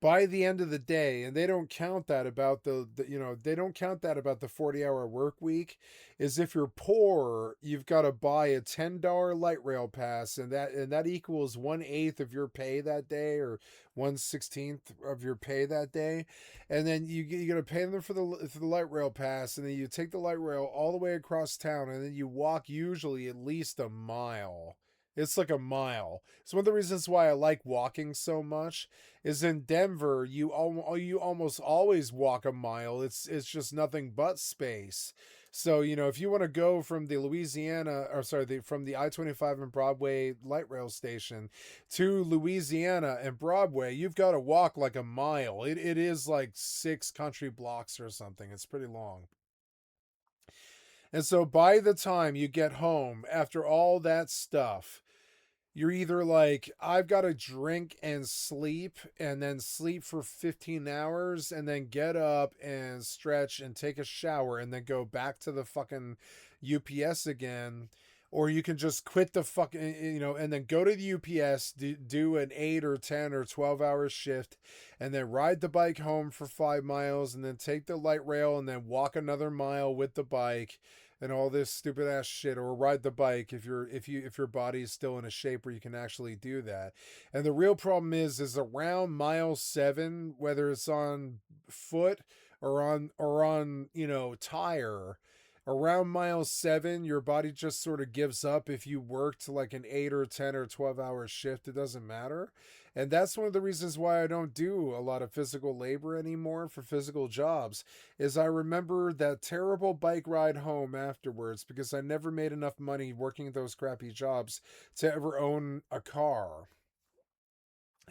By the end of the day, and they don't count that about they don't count that about the 40-hour work week, is if you're poor, you've got to buy a $10 light rail pass, and that equals 1/8 of your pay that day, or 1/16 of your pay that day. And then you got to pay them for the light rail pass, and then you take the light rail all the way across town, and then you walk usually at least a mile. It's like a mile. It's one of the reasons why I like walking so much. Is in Denver, you almost always walk a mile. It's just nothing but space. So, you know, if you want to go from the from the I-25 and Broadway light rail station to Louisiana and Broadway, you've got to walk like a mile. It is like 6 country blocks or something. It's pretty long. And so by the time you get home after all that stuff, you're either like, I've got to drink and sleep, and then sleep for 15 hours, and then get up and stretch and take a shower, and then go back to the fucking UPS again. Or you can just quit the fucking, you know, and then go to the UPS, do an 8 or 10 or 12-hour shift, and then ride the bike home for 5 miles, and then take the light rail, and then walk another mile with the bike, and all this stupid ass shit, or ride the bike if your body is still in a shape where you can actually do that. And the real problem is around mile 7, whether it's on foot or on you know, tire, around mile 7, your body just sort of gives up. If you worked like an 8 or 10 or 12-hour shift, it doesn't matter. And that's one of the reasons why I don't do a lot of physical labor anymore for physical jobs, is I remember that terrible bike ride home afterwards, because I never made enough money working those crappy jobs to ever own a car.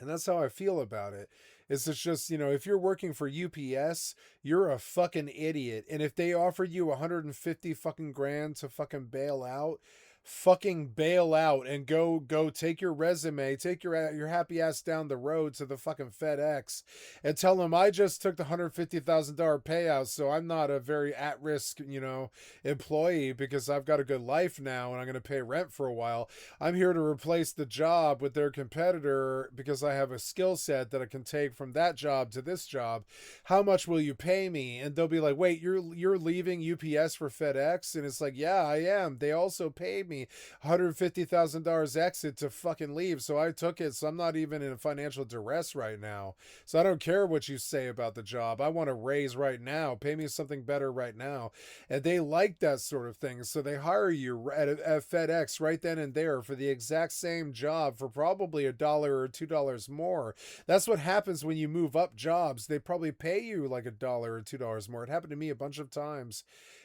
And that's how I feel about it. It's just, you know, if you're working for UPS, you're a fucking idiot. And if they offered you 150 fucking grand to fucking bail out, fucking bail out and go take your resume, take your happy ass down the road to the fucking FedEx and tell them I just took the $150,000 payout, so I'm not a very at-risk, employee because I've got a good life now and I'm going to pay rent for a while. I'm here to replace the job with their competitor because I have a skill set that I can take from that job to this job. How much will you pay me? And they'll be like, wait, you're leaving UPS for FedEx? And it's like, yeah, I am. They also paid me $150,000 exit to fucking leave, so I took it. So I'm not even in financial duress right now. So I don't care what you say about the job. I want a raise right now. Pay me something better right now. And they like that sort of thing. So they hire you at FedEx right then and there for the exact same job for probably $1 or $2 more. That's what happens when you move up jobs. They probably pay you like $1 or $2 more. It happened to me a bunch of times.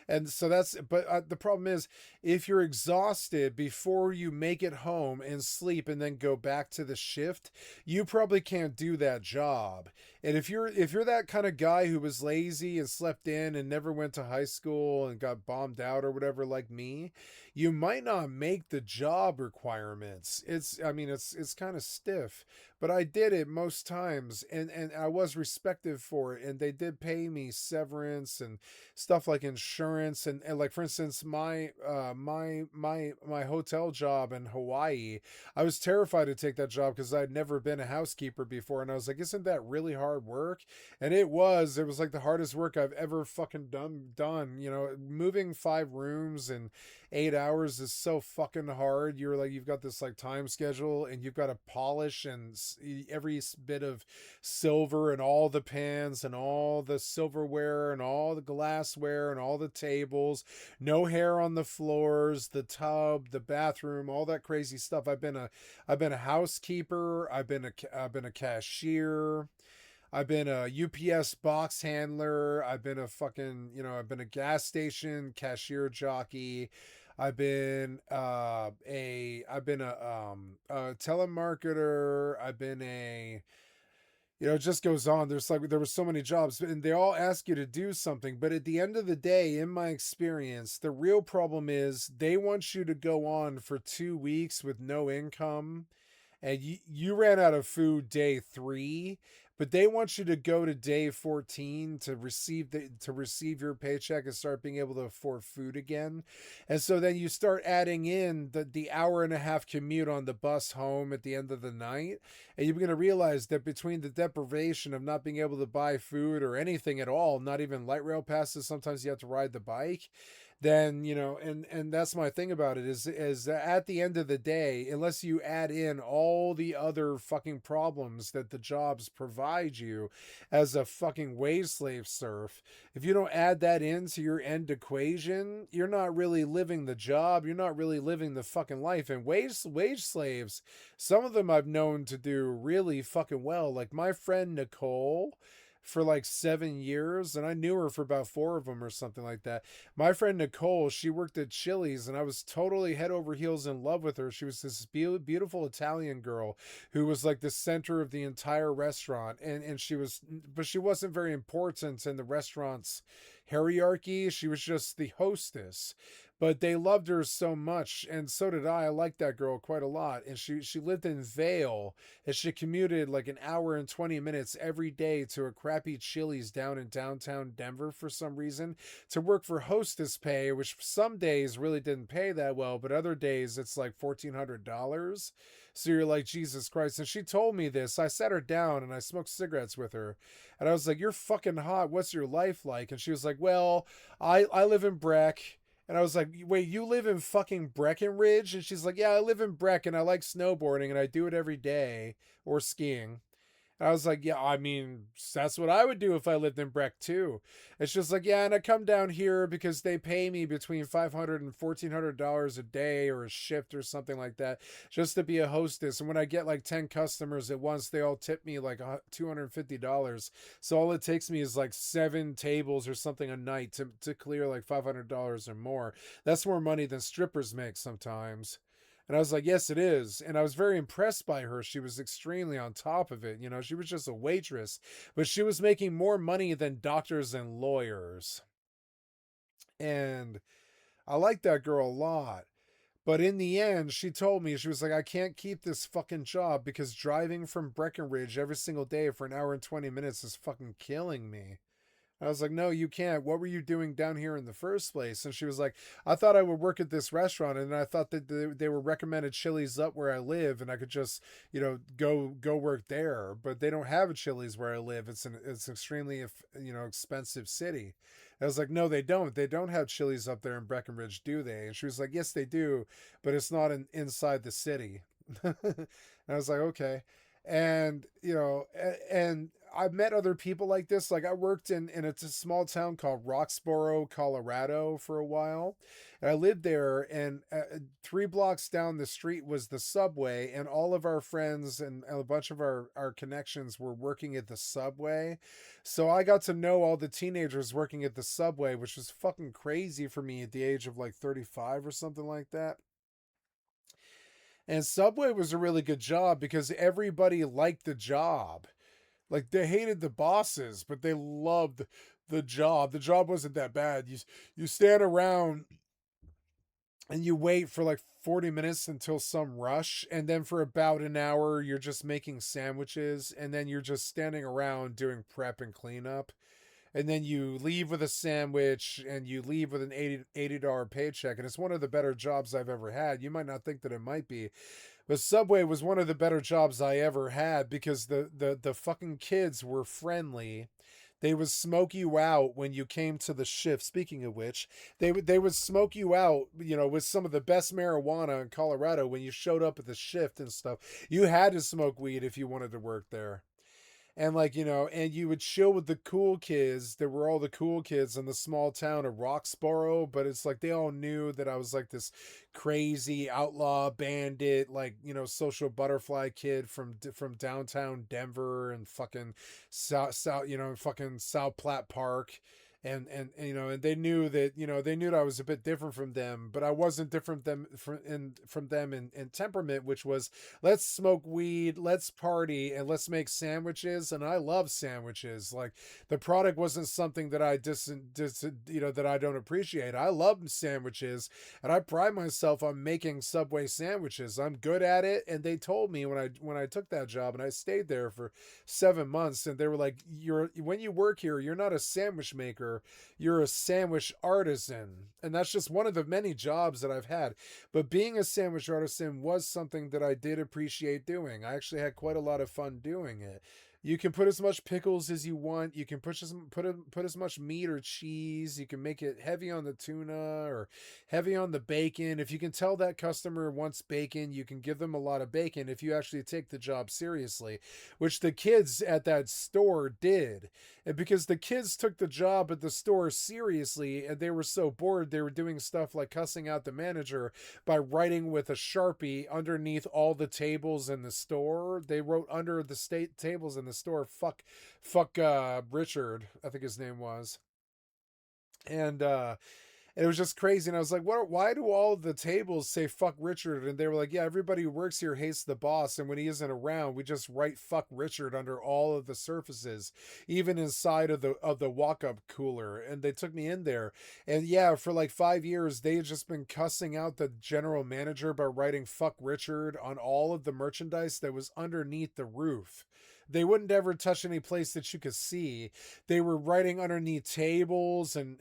And so but the problem is, if you're exhausted before you make it home and sleep and then go back to the shift, you probably can't do that job. And if you're that kind of guy who was lazy and slept in and never went to high school and got bombed out or whatever like me, you might not make the job requirements. It's kind of stiff, but I did it most times and I was respected for it, and they did pay me severance and stuff like insurance and like, for instance, my hotel job in Hawaii, I was terrified to take that job because I'd never been a housekeeper before, and I was like, isn't that really hard work? And it was like the hardest work I've ever fucking done. Moving 5 rooms in 8 hours is so fucking hard. You've got this like time schedule, and you've got to polish and every bit of silver and all the pans and all the silverware and all the glassware and all the tables, no hair on the floors, the tub, the bathroom, all that crazy stuff. I've been a housekeeper. I've been a cashier. I've been a UPS box handler. I've been a gas station cashier jockey. I've been a telemarketer. I've been it just goes on. There were so many jobs, and they all ask you to do something. But at the end of the day, in my experience, the real problem is they want you to go on for 2 weeks with no income, and you ran out of food day 3, but they want you to go to day 14 to receive your paycheck and start being able to afford food again. And so then you start adding in the hour and a half commute on the bus home at the end of the night, and you're going to realize that between the deprivation of not being able to buy food or anything at all, not even light rail passes, sometimes you have to ride the bike, then and that's my thing about it is at the end of the day, unless you add in all the other fucking problems that the jobs provide you as a fucking wage slave serf, if you don't add that into your end equation, you're not really living the job, you're not really living the fucking life. And wage slaves, some of them I've known to do really fucking well, like my friend Nicole, for like 7 years, and I knew her for about 4 of them or something like that. My friend Nicole, she worked at Chili's, and I was totally head over heels in love with her. She was this beautiful Italian girl who was like the center of the entire restaurant, and but she wasn't very important in the restaurant's hierarchy. She was just the hostess. But they loved her so much, and so did I. I liked that girl quite a lot. And she lived in Vail, and she commuted like an hour and 20 minutes every day to a crappy Chili's down in downtown Denver for some reason to work for hostess pay, which some days really didn't pay that well, but other days it's like $1,400. So you're like, Jesus Christ. And she told me this. I sat her down and I smoked cigarettes with her. And I was like, you're fucking hot. What's your life like? And she was like, well, I live in Breck. And I was like, wait, you live in fucking Breckenridge? And she's like, yeah, I live in Breck and I like snowboarding and I do it every day, or skiing. And I was like, yeah, I mean, that's what I would do if I lived in Breck too. It's just like, yeah, and I come down here because they pay me between $500 and $1,400 a day or a shift or something like that just to be a hostess. And when I get like 10 customers at once, they all tip me like $250. So all it takes me is like 7 tables or something a night to clear like $500 or more. That's more money than strippers make sometimes. And I was like, yes, it is. And I was very impressed by her. She was extremely on top of it. She was just a waitress, but she was making more money than doctors and lawyers. And I like that girl a lot. But in the end, she told me, she was like, I can't keep this fucking job because driving from Breckenridge every single day for an hour and 20 minutes is fucking killing me. I was like, no, you can't. What were you doing down here in the first place? And she was like, I thought I would work at this restaurant, and I thought that they were recommended Chili's up where I live, and I could just, go work there. But they don't have a Chili's where I live. It's an extremely, expensive city. I was like, no, they don't. They don't have Chili's up there in Breckenridge, do they? And she was like, yes, they do, but it's not inside the city. And I was like, okay. And and I've met other people like this. Like I worked in a small town called Roxborough, Colorado for a while, and I lived there, and 3 blocks down the street was the Subway, and all of our friends and a bunch of our connections were working at the Subway. So I got to know all the teenagers working at the Subway, which was fucking crazy for me at the age of like 35 or something like that. And Subway was a really good job because everybody liked the job. Like they hated the bosses, but they loved the job. The job wasn't that bad. You stand around and you wait for like 40 minutes until some rush, and then for about an hour you're just making sandwiches, and then you're just standing around doing prep and cleanup. And then you leave with a sandwich and you leave with an $80 paycheck. And it's one of the better jobs I've ever had. You might not think that it might be, but Subway was one of the better jobs I ever had because the fucking kids were friendly. They would smoke you out when you came to the shift. Speaking of which, they would smoke you out, with some of the best marijuana in Colorado when you showed up at the shift and stuff. You had to smoke weed if you wanted to work there. And and you would chill with the cool kids. There were all the cool kids in the small town of Roxborough, but it's like they all knew that I was like this crazy outlaw bandit, social butterfly kid from downtown Denver and fucking fucking South Platte Park. And and they knew that I was a bit different from them, but I wasn't different from them in temperament, which was let's smoke weed, let's party, and let's make sandwiches. And I love sandwiches. Like the product wasn't something that I that I don't appreciate. I love sandwiches, and I pride myself on making Subway sandwiches. I'm good at it, and they told me when I took that job, and I stayed there for 7 months, and they were like, when you work here, you're not a sandwich maker. You're a sandwich artisan. And that's just one of the many jobs that I've had. But being a sandwich artisan was something that I did appreciate doing. I actually had quite a lot of fun doing it. You can put as much pickles as you want. You can put as much meat or cheese. You can make it heavy on the tuna or heavy on the bacon. If you can tell that customer wants bacon, you can give them a lot of bacon if you actually take the job seriously, which the kids at that store did. And because the kids took the job at the store seriously and they were so bored, they were doing stuff like cussing out the manager by writing with a Sharpie underneath all the tables in the store. They wrote under the state tables in the store, fuck Richard, I think his name was. And it was just crazy. And I was like, why do all the tables say fuck Richard? And they were like, yeah, everybody who works here hates the boss. And when he isn't around, we just write fuck Richard under all of the surfaces, even inside of the walk-up cooler. And they took me in there. And yeah, for like 5 years, they had just been cussing out the general manager by writing fuck Richard on all of the merchandise that was underneath the roof. They wouldn't ever touch any place that you could see. They were writing underneath tables and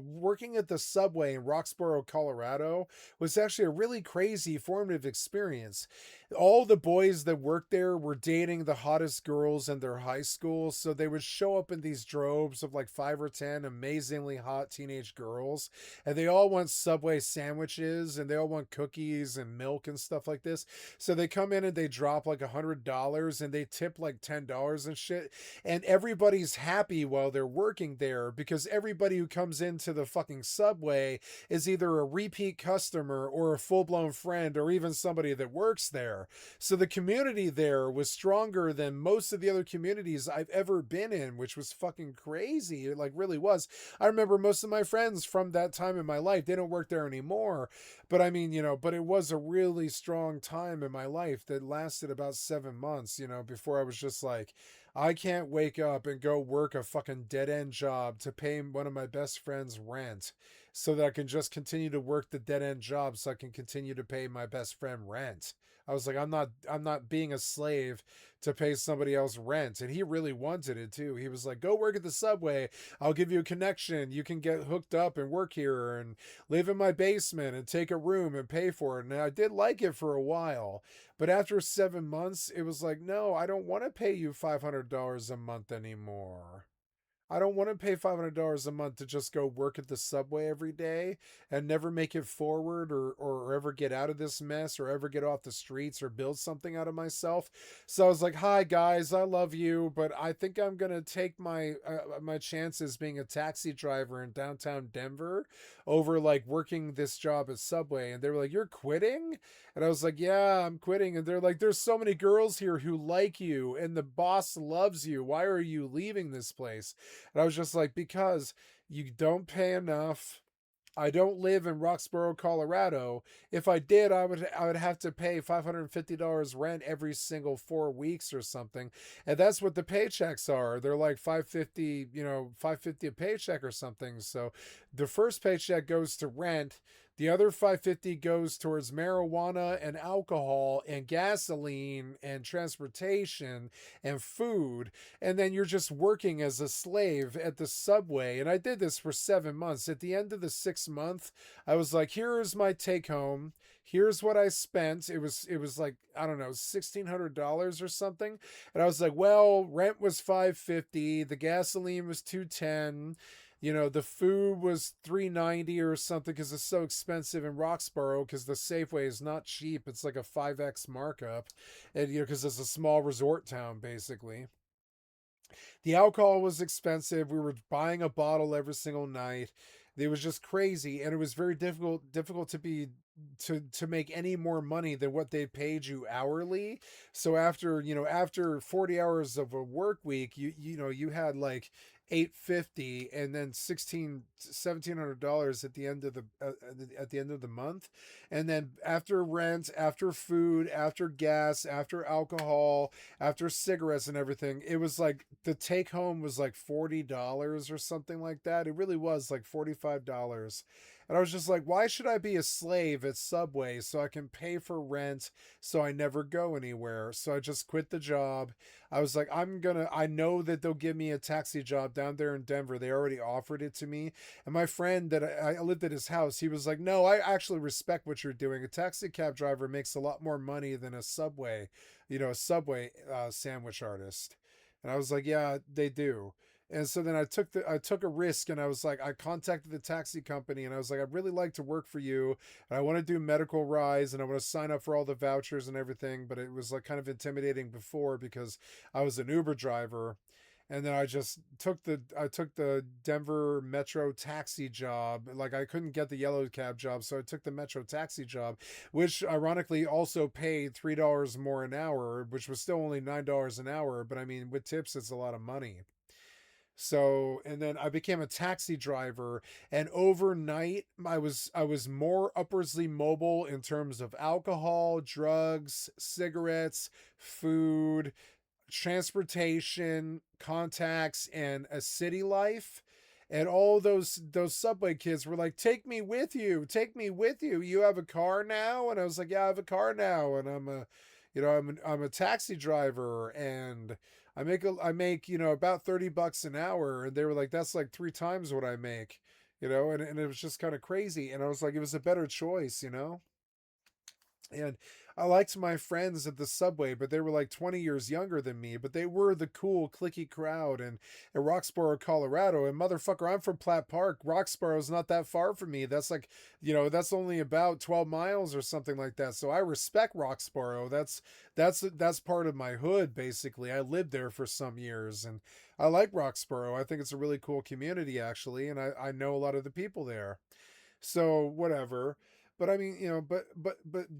working at the Subway in Roxborough, Colorado was actually a really crazy formative experience. All the boys that worked there were dating the hottest girls in their high school. So they would show up in these droves of like 5 or 10 amazingly hot teenage girls. And they all want Subway sandwiches and they all want cookies and milk and stuff like this. So they come in and they drop like $100 and they tip like $10 and shit. And everybody's happy while they're working there because everybody who comes into the fucking Subway is either a repeat customer or a full-blown friend or even somebody that works there. So the community there was stronger than most of the other communities I've ever been in, which was fucking crazy. It like really was. I remember most of my friends from that time in my life, they don't work there anymore. But I mean, but it was a really strong time in my life that lasted about 7 months, before I was just like, I can't wake up and go work a fucking dead-end job to pay one of my best friends rent so that I can just continue to work the dead-end job so I can continue to pay my best friend rent. I was like, I'm not being a slave to pay somebody else rent. And he really wanted it too. He was like, go work at the Subway. I'll give you a connection. You can get hooked up and work here and live in my basement and take a room and pay for it. And I did like it for a while. But after 7 months, it was like, no, I don't want to pay you $500 a month anymore. I don't want to pay $500 a month to just go work at the Subway every day and never make it forward or ever get out of this mess or ever get off the streets or build something out of myself. So I was like, hi guys, I love you, but I think I'm going to take my chances being a taxi driver in downtown Denver over like working this job at Subway. And they were like, you're quitting? And I was like, yeah, I'm quitting. And they're like, there's so many girls here who like you and the boss loves you. Why are you leaving this place? And I was just like, because you don't pay enough. I don't live in Roxborough, Colorado. If I did, I would have to pay $550 rent every single 4 weeks or something. And that's what the paychecks are. They're like $550, $550 a paycheck or something. So the first paycheck goes to rent. The other $550 goes towards marijuana and alcohol and gasoline and transportation and food. And then you're just working as a slave at the Subway. And I did this for 7 months. At the end of the 6th month, I was like, here's my take home. Here's what I spent. It was like, I don't know, $1,600 or something. And I was like, well, rent was $550. The gasoline was $210. The food was $3.90 or something because it's so expensive in Roxborough because the Safeway is not cheap. It's like a 5x markup, and because it's a small resort town basically. The alcohol was expensive. We were buying a bottle every single night. It was just crazy, and it was very difficult to make any more money than what they paid you hourly. So after 40 hours of a work week, you had like $850 and then $1,700 at the end of the month. And then after rent, after food, after gas, after alcohol, after cigarettes and everything, it was like the take home was like $40 or something like that. It really was like $45. And I was just like, why should I be a slave at Subway so I can pay for rent so I never go anywhere? So I just quit the job. I was like, I know that they'll give me a taxi job down there in Denver. They already offered it to me. And my friend that I lived at his house, he was like, no, I actually respect what you're doing. A taxi cab driver makes a lot more money than a Subway sandwich artist. And I was like, yeah, they do. And so then I took a risk, and I was like, I contacted the taxi company, and I was like, I'd really like to work for you, and I want to do medical rides, and I want to sign up for all the vouchers and everything. But it was like kind of intimidating before because I was an Uber driver. And then I took the Denver Metro taxi job. Like I couldn't get the yellow cab job, so I took the Metro taxi job, which ironically also paid $3 more an hour, which was still only $9 an hour. But I mean, with tips, it's a lot of money. So, and then I became a taxi driver, and overnight I was more upwardly mobile in terms of alcohol, drugs, cigarettes, food, transportation, contacts, and a city life. And all those Subway kids were like, take me with you, you have a car now? And I was like, yeah, I have a car now, and I'm a taxi driver, and I make about $30 an hour. And they were like, that's like 3 times what I make, and it was just kind of crazy. And I was like, it was a better choice. And I liked my friends at the Subway, but they were like 20 years younger than me, but they were the cool, cliquey crowd in Roxborough, Colorado. And motherfucker, I'm from Platt Park. Roxborough's not that far from me. That's like, that's only about 12 miles or something like that. So I respect Roxborough. That's part of my hood, basically. I lived there for some years, and I like Roxborough. I think it's a really cool community, actually, and I know a lot of the people there. So whatever. But I mean, but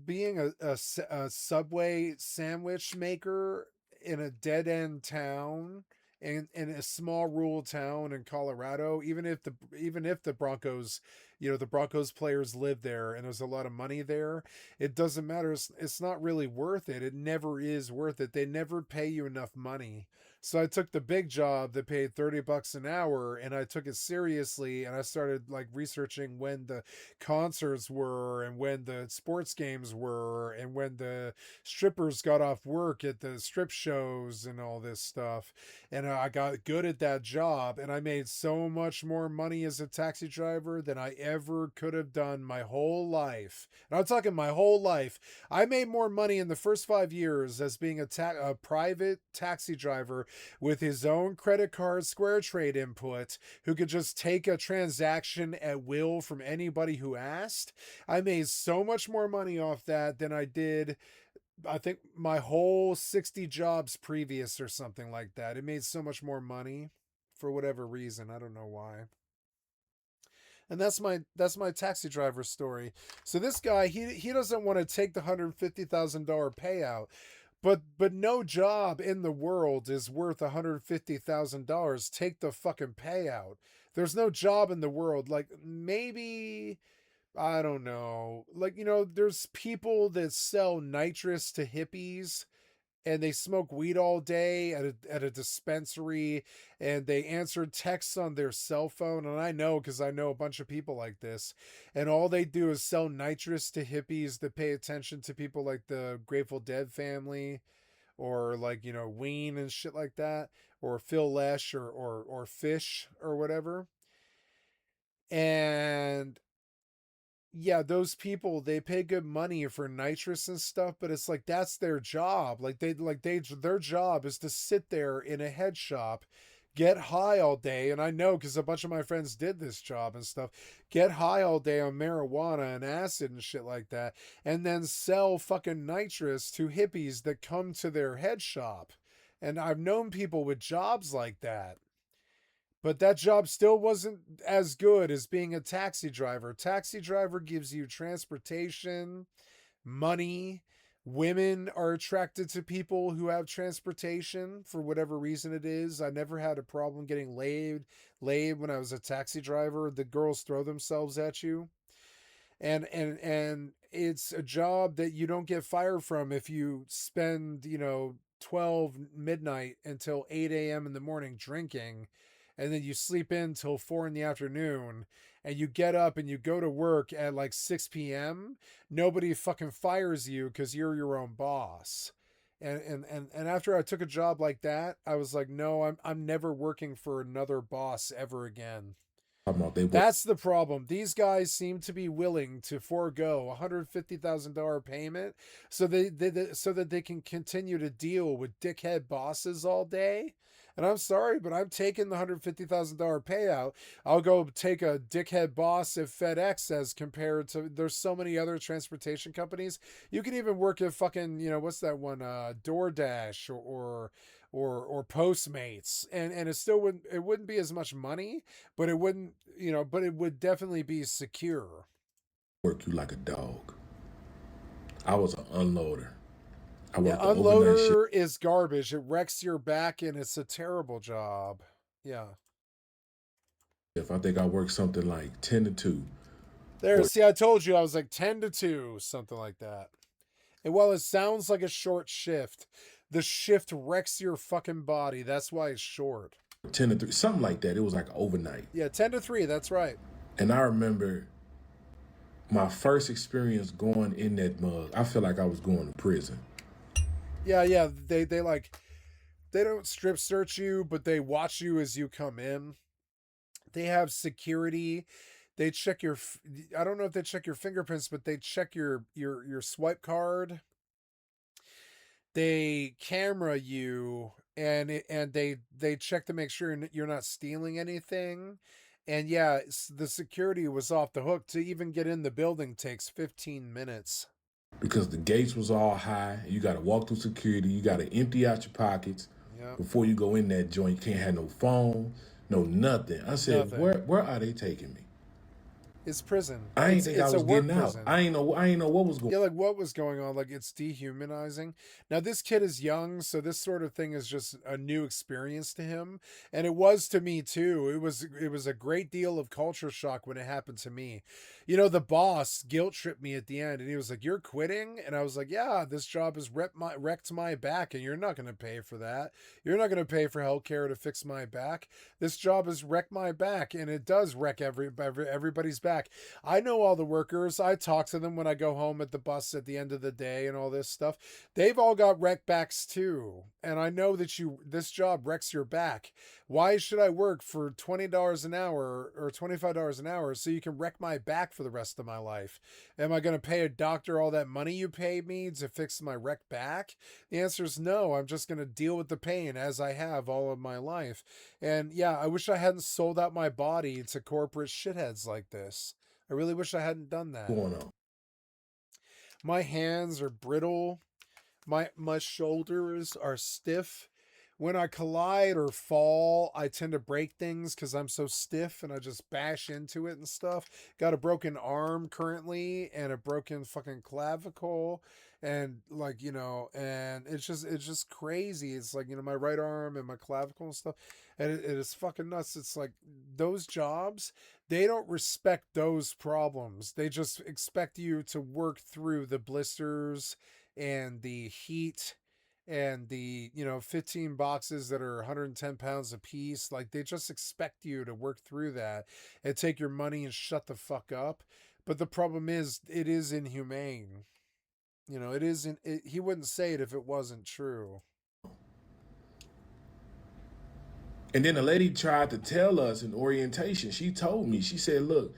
being a Subway sandwich maker in a dead end town, in a small rural town in Colorado, even if the Broncos, the Broncos players live there and there's a lot of money there. It doesn't matter. It's not really worth it. It never is worth it. They never pay you enough money. So I took the big job that paid $30 an hour, and I took it seriously, and I started like researching when the concerts were and when the sports games were and when the strippers got off work at the strip shows and all this stuff. And I got good at that job, and I made so much more money as a taxi driver than I ever could have done my whole life. And I'm talking my whole life. I made more money in the first 5 years as being a private taxi driver with his own credit card Square Trade input, who could just take a transaction at will from anybody who asked. I made so much more money off that than I did, I think, my whole 60 jobs previous or something like that. It made so much more money for whatever reason. I don't know why. And that's my taxi driver story. So this guy, he doesn't want to take the $150,000 payout. But no job in the world is worth $150,000. Take the fucking payout. There's no job in the world. Like, maybe, I don't know. Like, there's people that sell nitrous to hippies, and they smoke weed all day at a dispensary, and they answer texts on their cell phone. And I know, because I know a bunch of people like this, and all they do is sell nitrous to hippies that pay attention to people like the Grateful Dead family, or like, Ween and shit like that, or Phil Lesh, or Fish or whatever. And yeah, those people, they pay good money for nitrous and stuff, but it's like, that's their job. Their job is to sit there in a head shop, get high all day. And I know, because a bunch of my friends did this job and stuff, get high all day on marijuana and acid and shit like that, and then sell fucking nitrous to hippies that come to their head shop. And I've known people with jobs like that. But that job still wasn't as good as being a taxi driver. Taxi driver gives you transportation, money. Women are attracted to people who have transportation for whatever reason it is. I never had a problem getting laid when I was a taxi driver. The girls throw themselves at you. And it's a job that you don't get fired from if you spend, 12 midnight until 8 a.m. in the morning drinking, and then you sleep in till 4 in the afternoon, and you get up and you go to work at like 6 p.m. Nobody fucking fires you because you're your own boss. And after I took a job like that, I was like, no, I'm never working for another boss ever again. That's the problem. These guys seem to be willing to forego $150,000 payment so that they can continue to deal with dickhead bosses all day. And I'm sorry, but I'm taking the $150,000 payout. I'll go take a dickhead boss at FedEx as compared to, there's so many other transportation companies. You can even work at fucking, what's that one, DoorDash or Postmates, and it still wouldn't be as much money, but it wouldn't, but it would definitely be secure. Work you like a dog. I was an unloader. Unloader is garbage. It wrecks your back, and it's a terrible job. Yeah. If I think I worked something like 10 to 2. See, I told you I was like 10 to 2, something like that. And while it sounds like a short shift, the shift wrecks your fucking body. That's why it's short. 10 to 3, something like that. It was like overnight. Yeah, 10 to 3, that's right. And I remember my first experience going in that mug. I feel like I was going to prison. Yeah, they don't strip search you, but they watch you as you come in. They have security. They check your, I don't know if they check your fingerprints, but they check your swipe card. They camera you, and they check to make sure you're not stealing anything. And yeah, the security was off the hook. To even get in the building takes 15 minutes. Because the gates was all high. You got to walk through security. You got to empty out your pockets before you go in that joint. You can't have no phone, no nothing. I said, where are they taking me? It's prison. I ain't It's think I a was work getting out. prison. I ain't know what was going. Yeah, like what was going on? Like it's dehumanizing. Now this kid is young, so this sort of thing is just a new experience to him, and it was to me too. It was a great deal of culture shock when it happened to me. You know, the boss guilt tripped me at the end, and he was like, "You're quitting," and I was like, "Yeah, this job has wrecked my back, and you're not going to pay for that. You're not going to pay for healthcare to fix my back. This job has wrecked my back, and it does wreck everybody's back. I know all the workers. I talk to them when I go home at the bus at the end of the day and all this stuff. They've all got wrecked backs too. And I know that this job wrecks your back. Why should I work for $20 an hour or $25 an hour so you can wreck my back for the rest of my life? Am I going to pay a doctor all that money you paid me to fix my wrecked back? The answer is no. I'm just going to deal with the pain as I have all of my life. And yeah, I wish I hadn't sold out my body to corporate shitheads like this. I really wish I hadn't done that. Going on. My hands are brittle. My shoulders are stiff. When I collide or fall, I tend to break things because I'm so stiff and I just bash into it and stuff. Got a broken arm currently and a broken fucking clavicle. And like, you know, and it's just crazy. It's like, you know, my right arm and my clavicle and stuff. And it is fucking nuts. It's like those jobs, they don't respect those problems. They just expect you to work through the blisters and the heat and the, you know, 15 boxes that are 110 pounds a piece. Like they just expect you to work through that and take your money and shut the fuck up. But the problem is it is inhumane. You know, he wouldn't say it if it wasn't true. And then a lady tried to tell us in orientation. She told me, she said, "Look,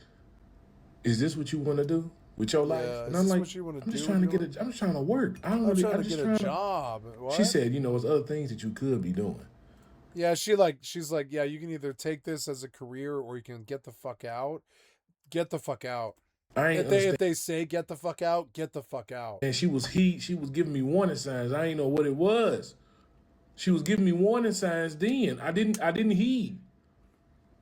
is this what you want to do with your life?" And I'm like, I'm just trying to work. I'm trying to get a job. What? She said, you know, there's other things that you could be doing. Yeah, she's like, yeah, you can either take this as a career or you can get the fuck out. Get the fuck out. If they say get the fuck out, get the fuck out. And she was giving me warning signs. I didn't know what it was. She was giving me warning signs then. I didn't heed.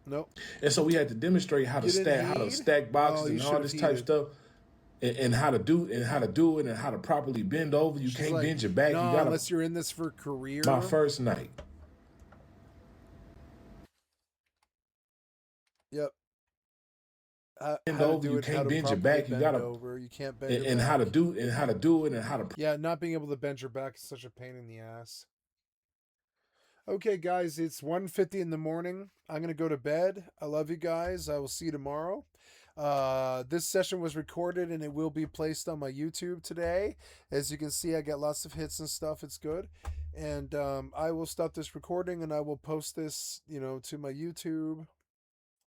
Nope. And so we had to demonstrate how to stack boxes and all this type stuff. And how to do it and how to properly bend over. You can't bend your back. No, you gotta, unless you're in this for career. My first night. Yep. Bend over, you can't bend your back. You gotta over. You can't bend your and back. how to do it and how to do it and how to. Yeah, not being able to bend your back is such a pain in the ass. Okay, guys, it's 1:50 in the morning. I'm gonna go to bed. I love you guys. I will see you tomorrow. This session was recorded and it will be placed on my YouTube today. As you can see, I get lots of hits and stuff. It's good. And I will stop this recording and I will post this, you know, to my YouTube.